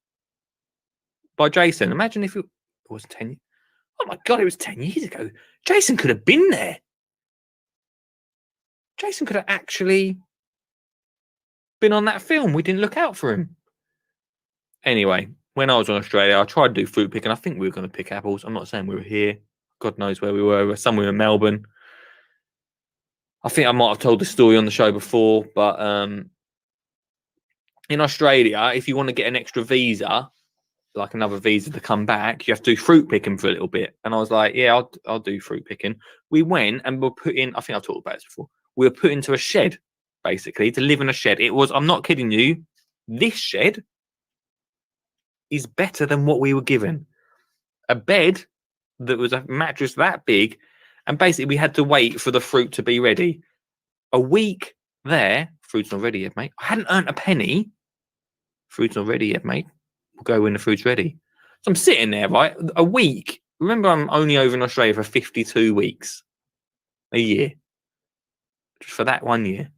by Jason. Imagine if it was 10. Oh my God, it was 10 years ago. Jason could have been there. Jason could have actually been on that film. We didn't look out for him. Anyway, when I was in Australia, I tried to do fruit picking. I think we were going to pick apples. I'm not saying we were here. God knows where we were. We were somewhere in Melbourne. I think I might have told the story on the show before, but in Australia, if you want to get an extra visa, like another visa to come back, you have to do fruit picking for a little bit. And I was like, yeah, I'll do fruit picking. We went and we're put in, I think I've talked about this before. We were put into a shed, basically, to live in a shed. It was, I'm not kidding you, this shed is better than what we were given. A bed that was a mattress that big, and basically we had to wait for the fruit to be ready. A week there, fruit's not ready yet, mate. I hadn't earned a penny. Fruit's not ready yet, mate. We'll go when the fruit's ready. So I'm sitting there, right? A week. Remember, I'm only over in Australia for 52 weeks a year. Just for that 1 year.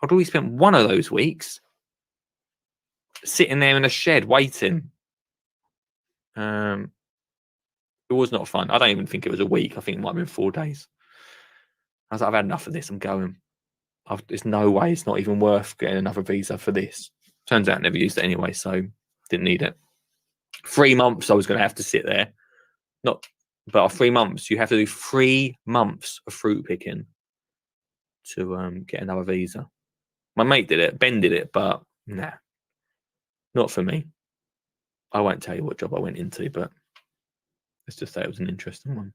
I'd always spent one of those weeks sitting there in a shed waiting. It was not fun. I don't even think it was a week. I think it might have been 4 days. I was like, I've had enough of this. I'm going. There's no way. It's not even worth getting another visa for this. Turns out I never used it anyway, so didn't need it. 3 months I was going to have to sit there. But 3 months, you have to do 3 months of fruit picking to get another visa. My mate did it. Ben did it, but nah. Not for me. I won't tell you what job I went into, but let's just say it was an interesting one.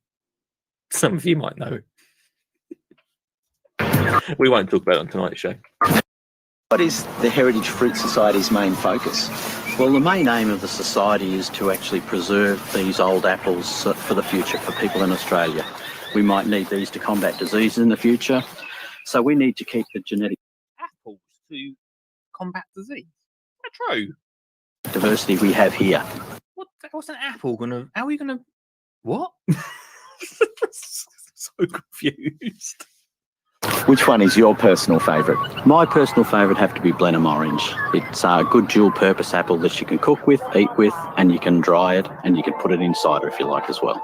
Some of you might know. We won't talk about it on tonight's show. What is the Heritage Fruit Society's main focus? Well, the main aim of the society is to actually preserve these old apples for the future for people in Australia. We might need these to combat diseases in the future, so we need to keep the genetic apples to combat disease. That's true. Diversity we have here. What's an apple gonna? How are we gonna? What? So confused. Which one is your personal favourite? My personal favourite have to be Blenheim Orange. It's a good dual-purpose apple that you can cook with, eat with, and you can dry it, and you can put it in cider if you like as well.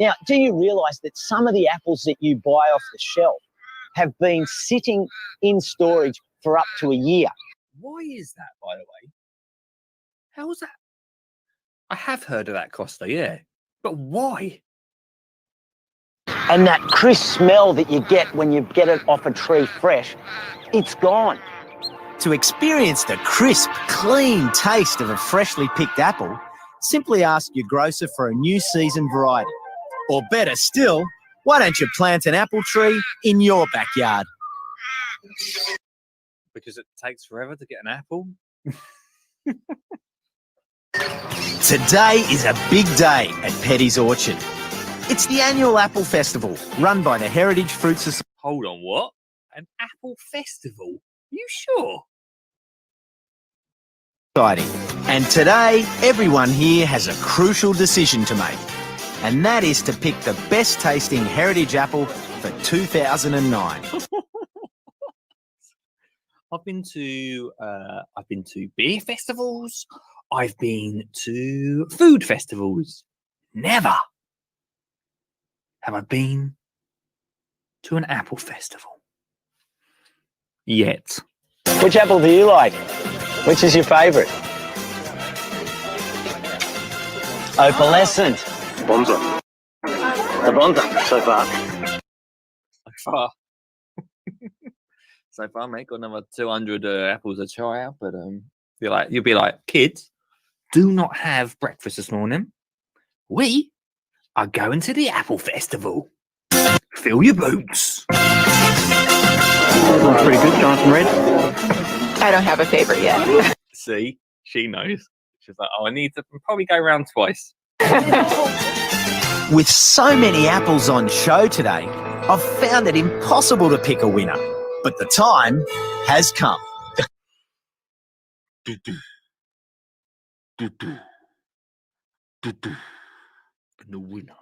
Now, do you realise that some of the apples that you buy off the shelf have been sitting in storage for up to a year? Why is that, by the way? How's that? I have heard of that, Costa, yeah. But why? And that crisp smell that you get when you get it off a tree fresh, it's gone. To experience the crisp, clean taste of a freshly picked apple, simply ask your grocer for a new season variety. Or better still, why don't you plant an apple tree in your backyard? Because it takes forever to get an apple? Today is a big day at Petty's Orchard. It's the annual Apple Festival, run by the Heritage Fruit Society. Hold on, what? An apple festival? You sure? And today, everyone here has a crucial decision to make, and that is to pick the best tasting heritage apple for 2009. I've been to beer festivals. I've been to food festivals. Never have I been to an apple festival yet. Which apple do you like? Which is your favourite? Opalescent. Bonza. The Bonza, so far. So far, mate, got another 200 apples to try out, but you'll be like, kids, do not have breakfast this morning. We are going to the apple festival. Fill your boots. That's pretty good, Jonathan Red. I don't have a favourite yet. See, she knows. She's like, I need to probably go around twice. With so many apples on show today, I've found it impossible to pick a winner, but the time has come. And the winner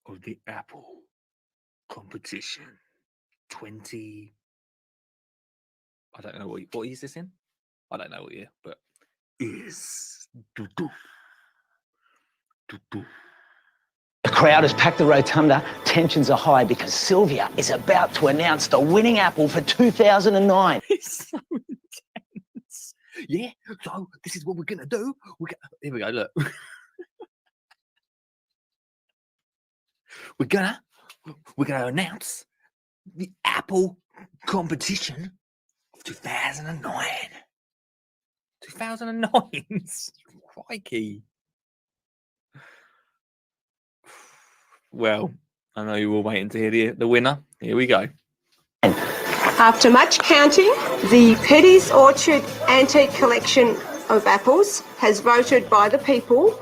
of the apple competition 20. I don't know what year is this in? I don't know what year, but is. The crowd has packed the rotunda. Tensions are high because Sylvia is about to announce the winning apple for 2009. It's so intense. Yeah, so this is what we're gonna do. Here we go. Look, we're gonna announce the apple competition of 2009. 2009. Crikey. Well, I know you were waiting to hear the winner. Here we go. After much counting, the Petty's Orchard Antique Collection of Apples has voted by the people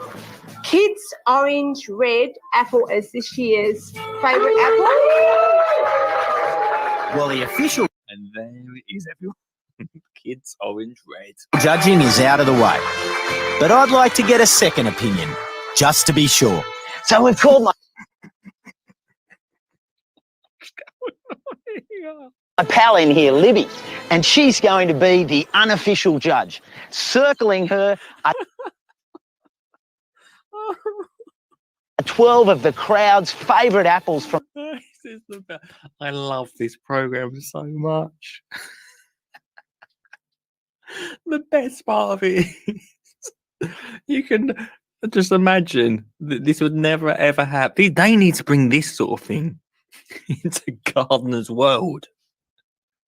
Kids Orange Red Apple as this year's favourite apple. Well, the official And there it is, everyone. Kids Orange Red. judging is out of the way, but I'd like to get a second opinion, just to be sure. So we've called my pal in here, Libby, and she's going to be the unofficial judge. Circling her are 12 of the crowd's favourite apples from... I love this program so much. The best part of it is you can just imagine that this would never ever happen. They need to bring this sort of thing into Gardener's World,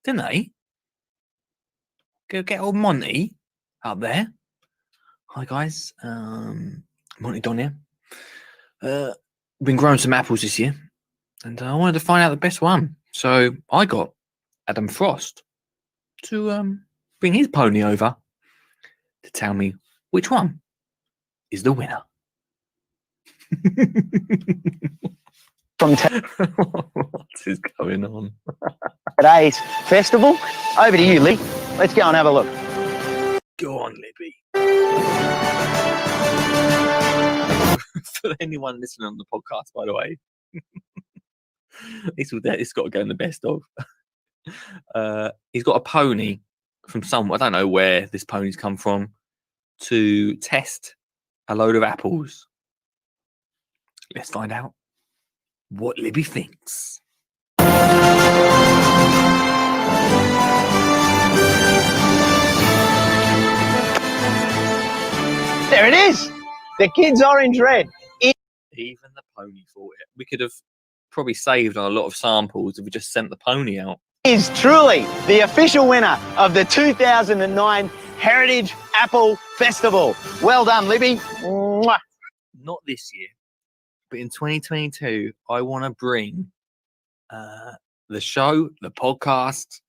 don't they? Go get old Monty up there. Hi guys, Monty Don here. Been growing some apples this year, and I wanted to find out the best one. So I got Adam Frost to bring his pony over to tell me which one is the winner. What is going on? today's festival. Over to you, Lee. Let's go and have a look. Go on, Libby. For anyone listening on the podcast, by the way, it's got to go in the best of. He's got a pony from somewhere, I don't know where this pony's come from, to test a load of apples. Let's find out what Libby thinks. There it is. The Kids Orange Red. Even the pony thought it. We could have probably saved on a lot of samples if we just sent the pony out. Is truly the official winner of the 2009 Heritage Apple Festival. Well done, Libby. Mwah. Not this year, but in 2022, I want to bring the show, the podcast,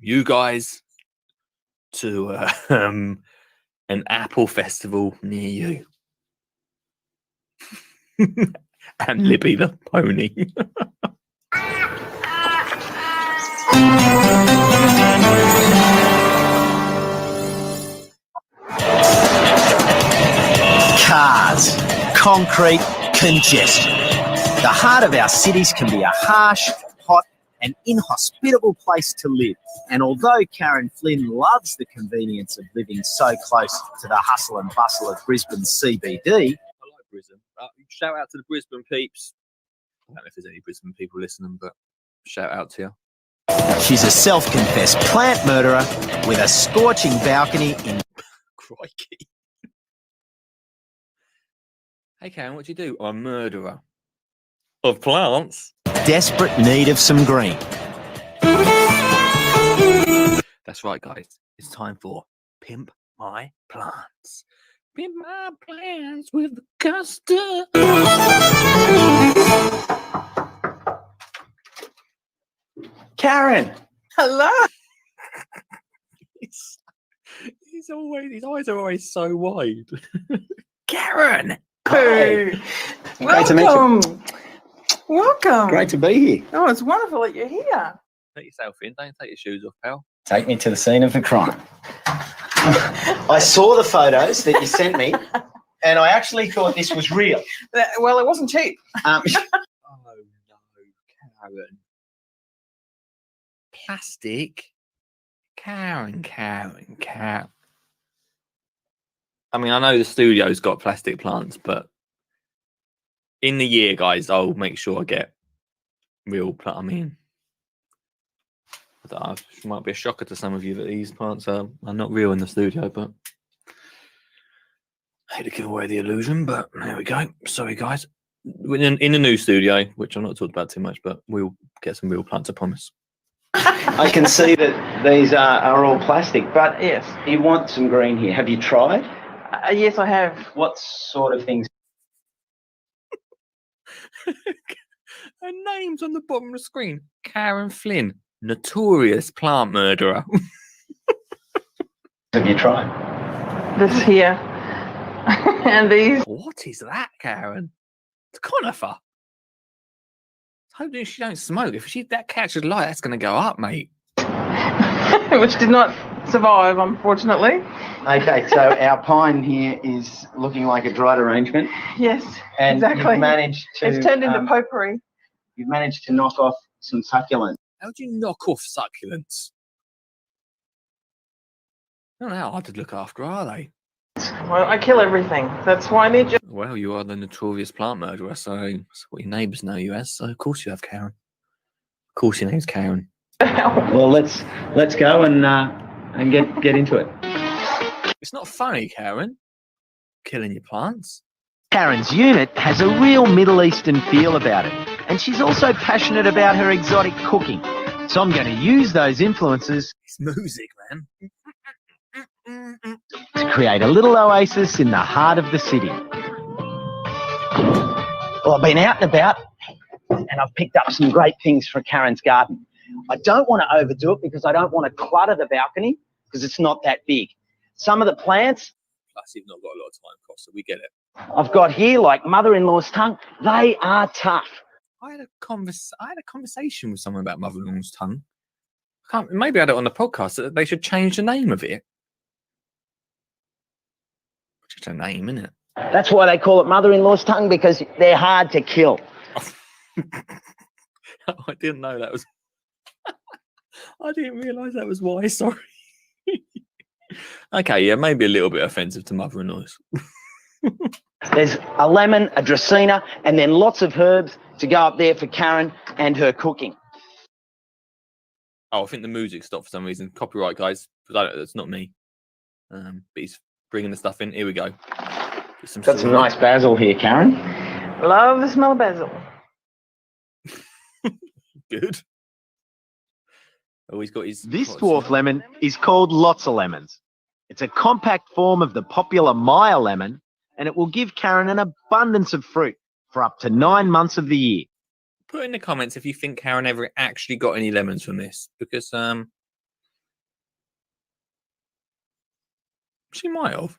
you guys to an apple festival near you. And Libby the pony. Cars, concrete, congestion. The heart of our cities can be a harsh, hot and inhospitable place to live. And although Karen Flynn loves the convenience of living so close to the hustle and bustle of Brisbane's CBD... I like Brisbane. Shout out to the Brisbane peeps. I don't know if there's any Brisbane people listening, but shout out to you. She's a self-confessed plant murderer with a scorching balcony in... Crikey. Hey Karen, what do you do? I'm a murderer of plants. desperate need of some green. That's right, guys. It's time for Pimp My Plants. Pimp my plants with the Costa. Karen. Hello. His eyes are always so wide. Karen. Hey. Great to meet you. Welcome. Great to be here. Oh, it's wonderful that you're here. Take yourself in. Don't take your shoes off, pal. Take me to the scene of the crime. I saw the photos that you sent me, and I actually thought this was real. Well, it wasn't cheap. Oh, no, Karen. Plastic. Karen. I mean, I know the studio's got plastic plants, but in the year, guys, I'll make sure I get real plant. I mean, it might be a shocker to some of you that these plants are not real in the studio, but I hate to give away the illusion, but there we go. Sorry, guys. In the new studio, which I'm not talking about too much, but we'll get some real plants, I promise. I can see that these are all plastic, but yes, you want some green here. Have you tried? Yes, I have. What sort of things? Her name's on the bottom of the screen. Karen Flynn, notorious plant murderer. Have you tried? This here. And these. What is that, Karen? It's conifer. Hoping she don't smoke. If that catches light, that's going to go up, mate. Which did not survive, unfortunately. Okay, so our pine here is looking like a dried arrangement. Yes, and exactly. You've managed to, it's turned into potpourri. You've managed to knock off some succulents. How do you knock off succulents? I don't know how hard to look after, are they? Well, I kill everything. That's why I need you. Well, you are the notorious plant murderer, so that's what your neighbours know you as. So of course you have Karen. Of course your name's Karen. Well, let's go and get into it. It's not funny, Karen. Killing your plants. Karen's unit has a real Middle Eastern feel about it, and she's also passionate about her exotic cooking. So I'm going to use those influences. It's music, man. To create a little oasis in the heart of the city. Well, I've been out and about, and I've picked up some great things for Karen's garden. I don't want to overdo it because I don't want to clutter the balcony because it's not that big. Some of the plants... Plus, you've not got a lot of time, Costa. We get it. I've got here, like mother-in-law's tongue. They are tough. I had a conversation with someone about mother-in-law's tongue. Maybe I had it on the podcast that they should change the name of it. Just a name, isn't it? That's why they call it mother-in-law's tongue, because they're hard to kill. I didn't know that was... I didn't realise that was why, sorry. Okay, yeah, maybe a little bit offensive to mother-in-laws. There's a lemon, a Dracaena, and then lots of herbs to go up there for Karen and her cooking. Oh, I think the music stopped for some reason. Copyright, guys. That's not me. But he's bringing the stuff in. Here we go. Got some nice basil here, Karen. Love the smell of basil. Good. Oh, he's got his... This dwarf lemon is called Lots of Lemons. It's a compact form of the popular Maya lemon, and it will give Karen an abundance of fruit for up to 9 months of the year. Put in the comments if you think Karen ever actually got any lemons from this, because she might have.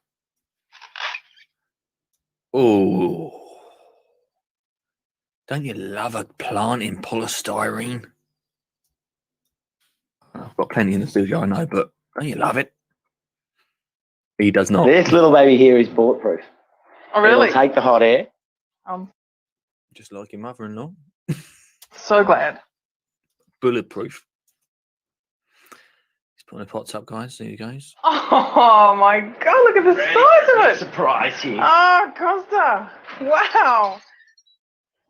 Oh, don't you love a plant in polystyrene? I've got plenty in the studio, I know, but don't you love it? He does not. This little baby here is bulletproof. Oh, really? It'll take the hot air. Just like your mother-in-law. So glad. Bulletproof. He's putting the pots up, guys. There he goes. Oh my God! Look at the size of it. Surprise you. Oh, Costa! Wow.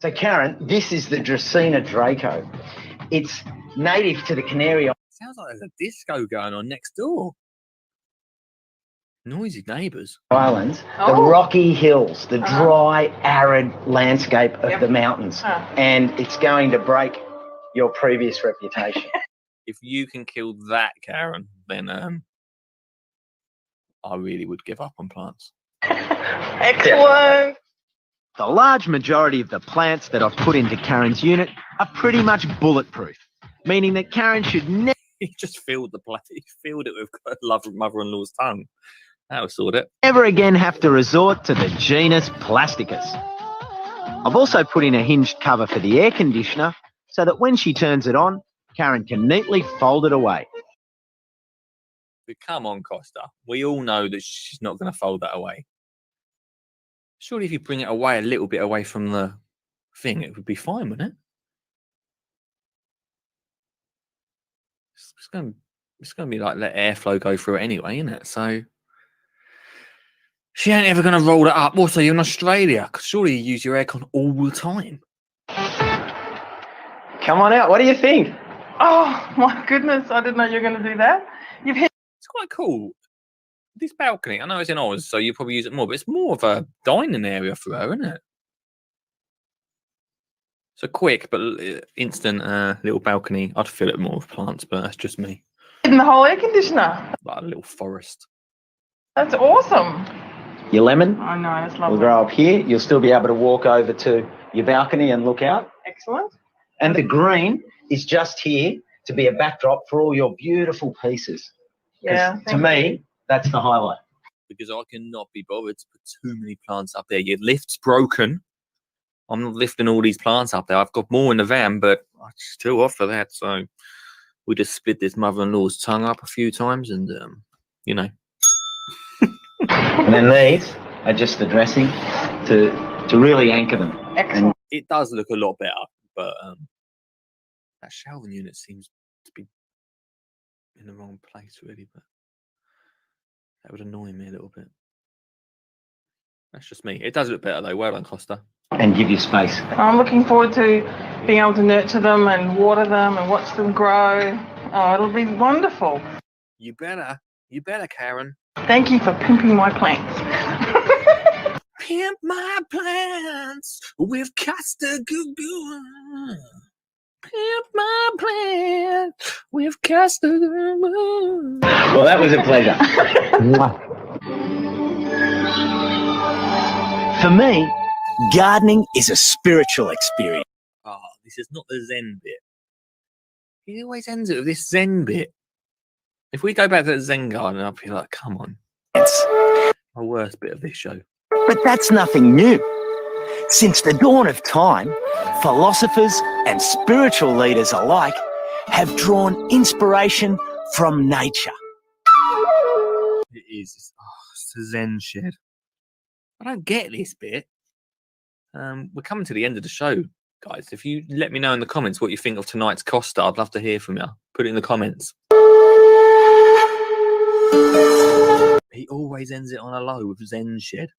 So, Karen, this is the Dracaena Draco. It's native to the Canary Islands. Sounds like there's a disco going on next door. Noisy neighbours. The rocky hills, the dry, arid landscape of the mountains. And it's going to break your previous reputation. If you can kill that, Karen, then I really would give up on plants. Excellent. The large majority of the plants that I've put into Karen's unit are pretty much bulletproof, meaning that Karen should never... He just filled the plate. He filled it with mother-in-law's tongue. That would sort it. Never again have to resort to the genus Plasticus. I've also put in a hinged cover for the air conditioner so that when she turns it on, Karen can neatly fold it away. But come on, Costa. We all know that she's not going to fold that away. Surely if you bring it away a little bit away from the thing, it would be fine, wouldn't it? It's going to be like let airflow go through it anyway, isn't it? So she ain't ever going to roll it up. Also, you're in Australia. Surely you use your aircon all the time. Come on out. What do you think? Oh, my goodness. I didn't know you were going to do that. You've hit. It's quite cool. This balcony, I know it's in Oz, so you probably use it more, but it's more of a dining area for her, isn't it? So quick, but instant little balcony. I'd fill it more with plants, but that's just me. In the whole air conditioner. Like a little forest. That's awesome. Your lemon I know, it's will lovely. grow up here. You'll still be able to walk over to your balcony and look out. Excellent. And the green is just here to be a backdrop for all your beautiful pieces. 'Cause Yeah. to me, that's the highlight. Because I cannot be bothered to put too many plants up there. Your lift's broken. I'm not lifting all these plants up there. I've got more in the van, but I still offer that. So we just split this mother-in-law's tongue up a few times and, you know. And then these are just the dressing to really anchor them. Excellent. It does look a lot better, but that shelving unit seems to be in the wrong place, really. But that would annoy me a little bit. That's just me. It does look better, though. Well done, Costa. And give you space. I'm looking forward to being able to nurture them and water them and watch them grow. Oh, it'll be wonderful. You better, Karen. Thank you for pimping my plants. Pimp my plants with Costa Goo. Pimp my plants with Costa Goo. Well, that was a pleasure. For me, gardening is a spiritual experience. Oh, this is not the Zen bit. He always ends it with this Zen bit. If we go back to the Zen garden, I'll be like, come on. It's my worst bit of this show. But that's nothing new. Since the dawn of time, philosophers and spiritual leaders alike have drawn inspiration from nature. It is. It's a Zen shed. I don't get this bit. We're coming to the end of the show, guys. If you let me know in the comments what you think of tonight's Costa, I'd love to hear from you. Put it in the comments. He always ends it on a low with Zen shed.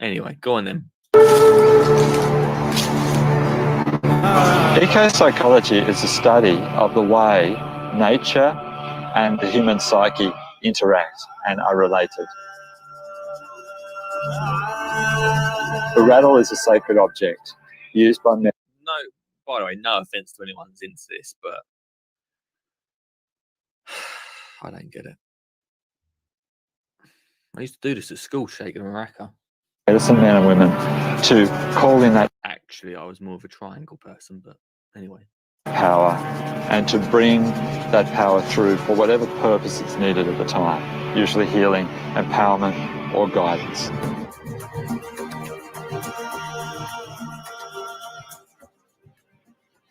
Anyway, go on then. Ecopsychology is the study of the way nature and the human psyche interact and are related. The rattle is a sacred object used by men. No, by the way, no offense to anyone who's into this, but I don't get it. I used to do this at school, shaking a maraca. Medicine men and women to call in that Actually, I was more of a triangle person, but anyway. power and to bring that power through for whatever purpose it's needed at the time, usually healing, empowerment, or guidance.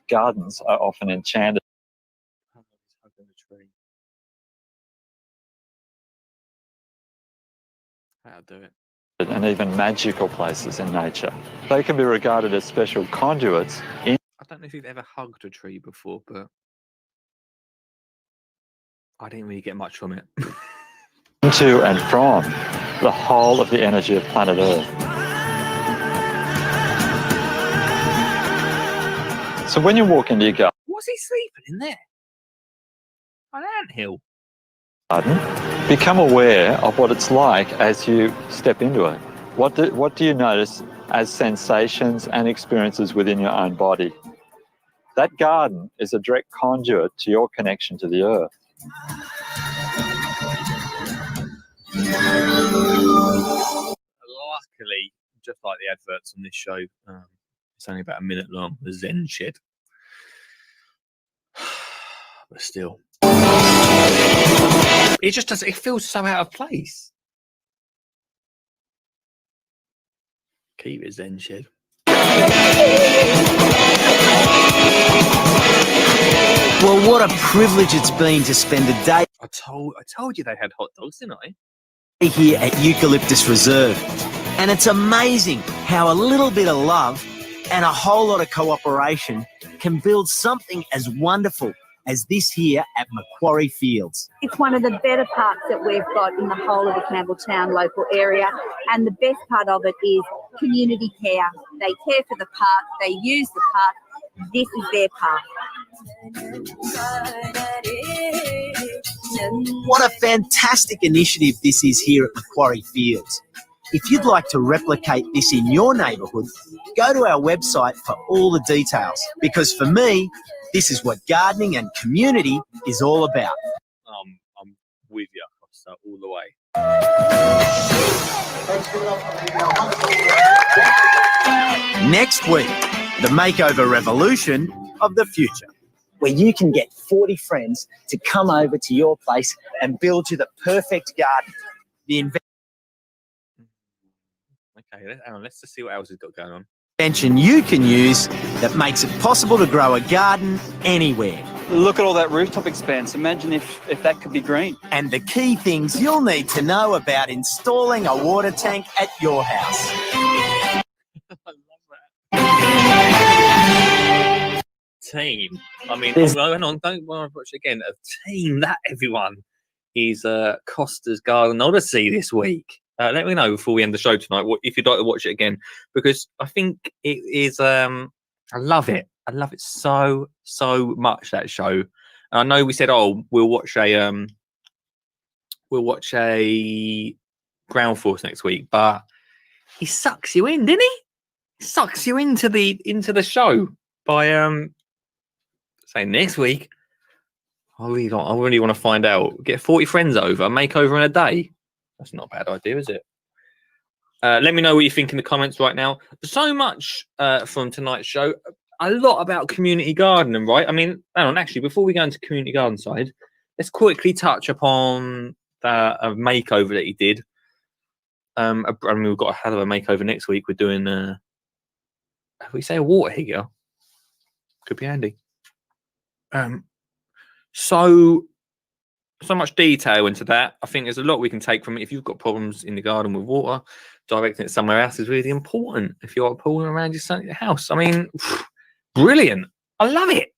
Gardens are often enchanted. I'll do it. And even magical places in nature. They can be regarded as special conduits in. I don't know if you've ever hugged a tree before, but I didn't really get much from it. Into and from the whole of the energy of planet Earth. So when you walk into your garden, What's he sleeping in there? An anthill. become aware of what it's like as you step into it. What do you notice as sensations and experiences within your own body? That garden is a direct conduit to your connection to the earth. Luckily, just like the adverts on this show, it's only about a minute long, the Zen shed. But still. It just doesn't, it feels so out of place. Keep it zen, Shed. Well, what a privilege it's been to spend a day I told you they had hot dogs, didn't I? here at Eucalyptus Reserve. And it's amazing how a little bit of love and a whole lot of cooperation can build something as wonderful as this here at Macquarie Fields. It's one of the better parks that we've got in the whole of the Campbelltown local area. And the best part of it is community care. They care for the park. They use the park. This is their park. What a fantastic initiative this is here at Macquarie Fields. If you'd like to replicate this in your neighbourhood, go to our website for all the details. Because for me, this is what gardening and community is all about. I'm with you, Costa, all the way. Next week, the makeover revolution of the future, where you can get 40 friends to come over to your place and build you the perfect garden. The Okay, let's just see what else he's got going on. invention you can use that makes it possible to grow a garden anywhere. Look at all that rooftop expanse. Imagine if that could be green. And the key things you'll need to know about installing a water tank at your house. Team. I mean, hang on, don't want to watch it again. A team, that everyone is Costa's Garden Odyssey this week. Let me know before we end the show tonight if you'd like to watch it again, because I think it is. I love it. I love it so much, that show. And I know we said, oh, we'll watch a Ground Force next week, but he sucks you in, didn't he? He sucks you into the show by saying next week. I really want to find out. Get 40 friends over, make over in a day. That's not a bad idea, is it? Let me know what you think in the comments right now. So much from tonight's show. A lot about community gardening, right? I mean, hang on, actually, before we go into community garden side, let's quickly touch upon a makeover that he did. I mean, we've got a hell of a makeover next week. We're doing, if we say a water heater, could be handy. So much detail into that. I think there's a lot we can take from it. If you've got problems in the garden with water, directing it somewhere else is really important. If you're pulling around your house, I mean, brilliant. I love it.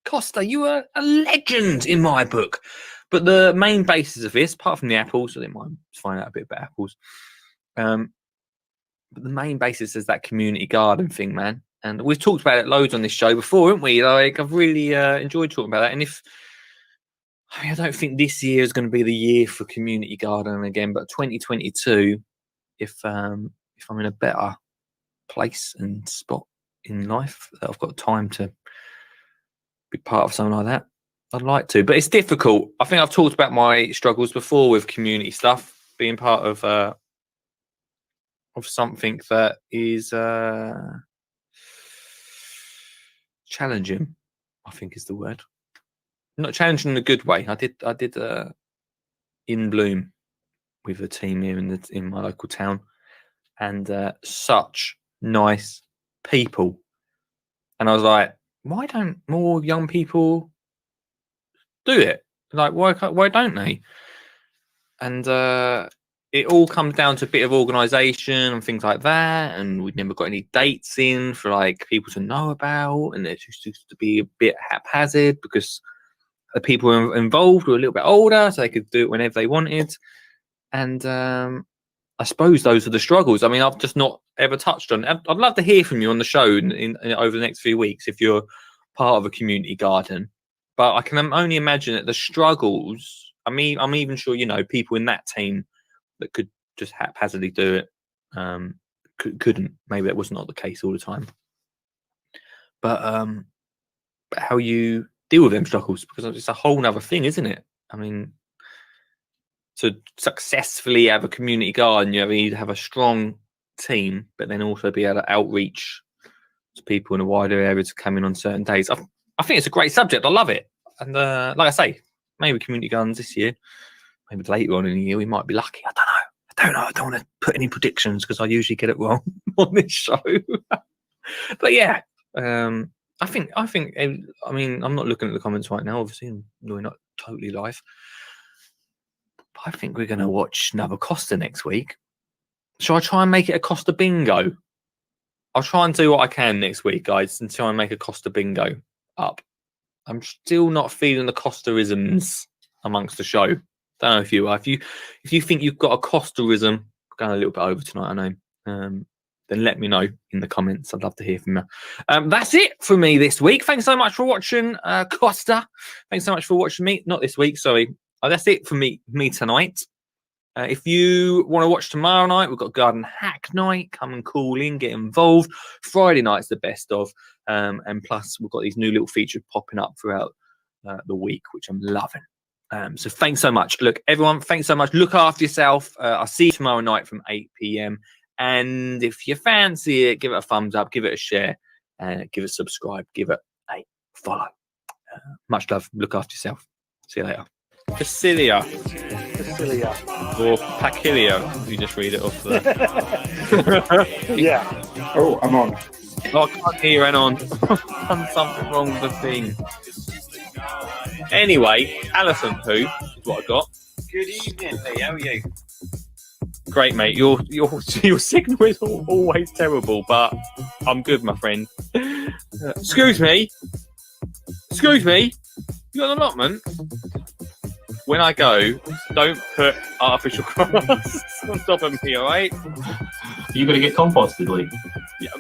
Costa, you are a legend in my book. But the main basis of this, apart from the apples, so they might find out a bit about apples. But the main basis is that community garden thing, man. And we've talked about it loads on this show before, haven't we? Like, I've really enjoyed talking about that. And I don't think this year is going to be the year for community gardening again, but 2022, if I'm in a better place and spot in life that I've got time to be part of something like that, I'd like to. But it's difficult. I think I've talked about my struggles before with community stuff, being part of something that is challenging, I think is the word. Not challenging in a good way. I did In Bloom with a team here in my local town, and such nice people. And I was like, why don't more young people do it? Like, why don't they? And it all comes down to a bit of organisation and things like that. And we'd never got any dates in for like people to know about, and it just used to be a bit haphazard because the people involved were a little bit older, so they could do it whenever they wanted. And I suppose those are the struggles. I mean, I've just not ever touched on it. I'd love to hear from you on the show in over the next few weeks if you're part of a community garden. But I can only imagine that the struggles, I mean, I'm even sure, people in that team that could just haphazardly do it couldn't. Maybe that was not the case all the time. But how you deal with them struggles, because it's a whole nother thing, isn't it? I mean, to successfully have a community garden, you need to have a strong team, but then also be able to outreach to people in a wider area to come in on certain days. I think it's a great subject. I love it. And like I say, maybe community gardens this year, maybe later on in the year, we might be lucky. I don't know. I don't want to put any predictions because I usually get it wrong on this show. But yeah, I think. I mean, I'm not looking at the comments right now. Obviously, we're not totally live. But I think we're going to watch another Costa next week. Shall I try and make it a Costa bingo? I'll try and do what I can next week, guys, and try and make a Costa bingo up. I'm still not feeling the Costa-isms amongst the show. Don't know if you are. If you think you've got a Costa-ism, going a little bit over tonight, I know. Then let me know in the comments. I'd love to hear from you. That's it for me this week. Thanks so much for watching, Costa. Thanks so much for watching me. Not this week, sorry. That's it for me tonight. If you want to watch tomorrow night, we've got Garden Hack Night. Come and call in, get involved. Friday night's the best of. And plus, we've got these new little features popping up throughout the week, which I'm loving. So thanks so much. Look, everyone, thanks so much. Look after yourself. I'll see you tomorrow night from 8 p.m. And if you fancy it, give it a thumbs up, give it a share, give it a subscribe, give it a follow. Much love. Look after yourself. See you later. Facilia. Or Pacilia, if you just read it off there. Yeah. Oh, I'm on. Oh, I can't hear you, Anon. I've done something wrong with the thing. Anyway, Alison Poo is what I got. Good evening, Lee. How are you? Great, mate. Your signal is always terrible, but I'm good, my friend. Excuse me. You got an allotment? When I go, don't put artificial grass on top of me, all right? You got to get composted, Lee. Yeah,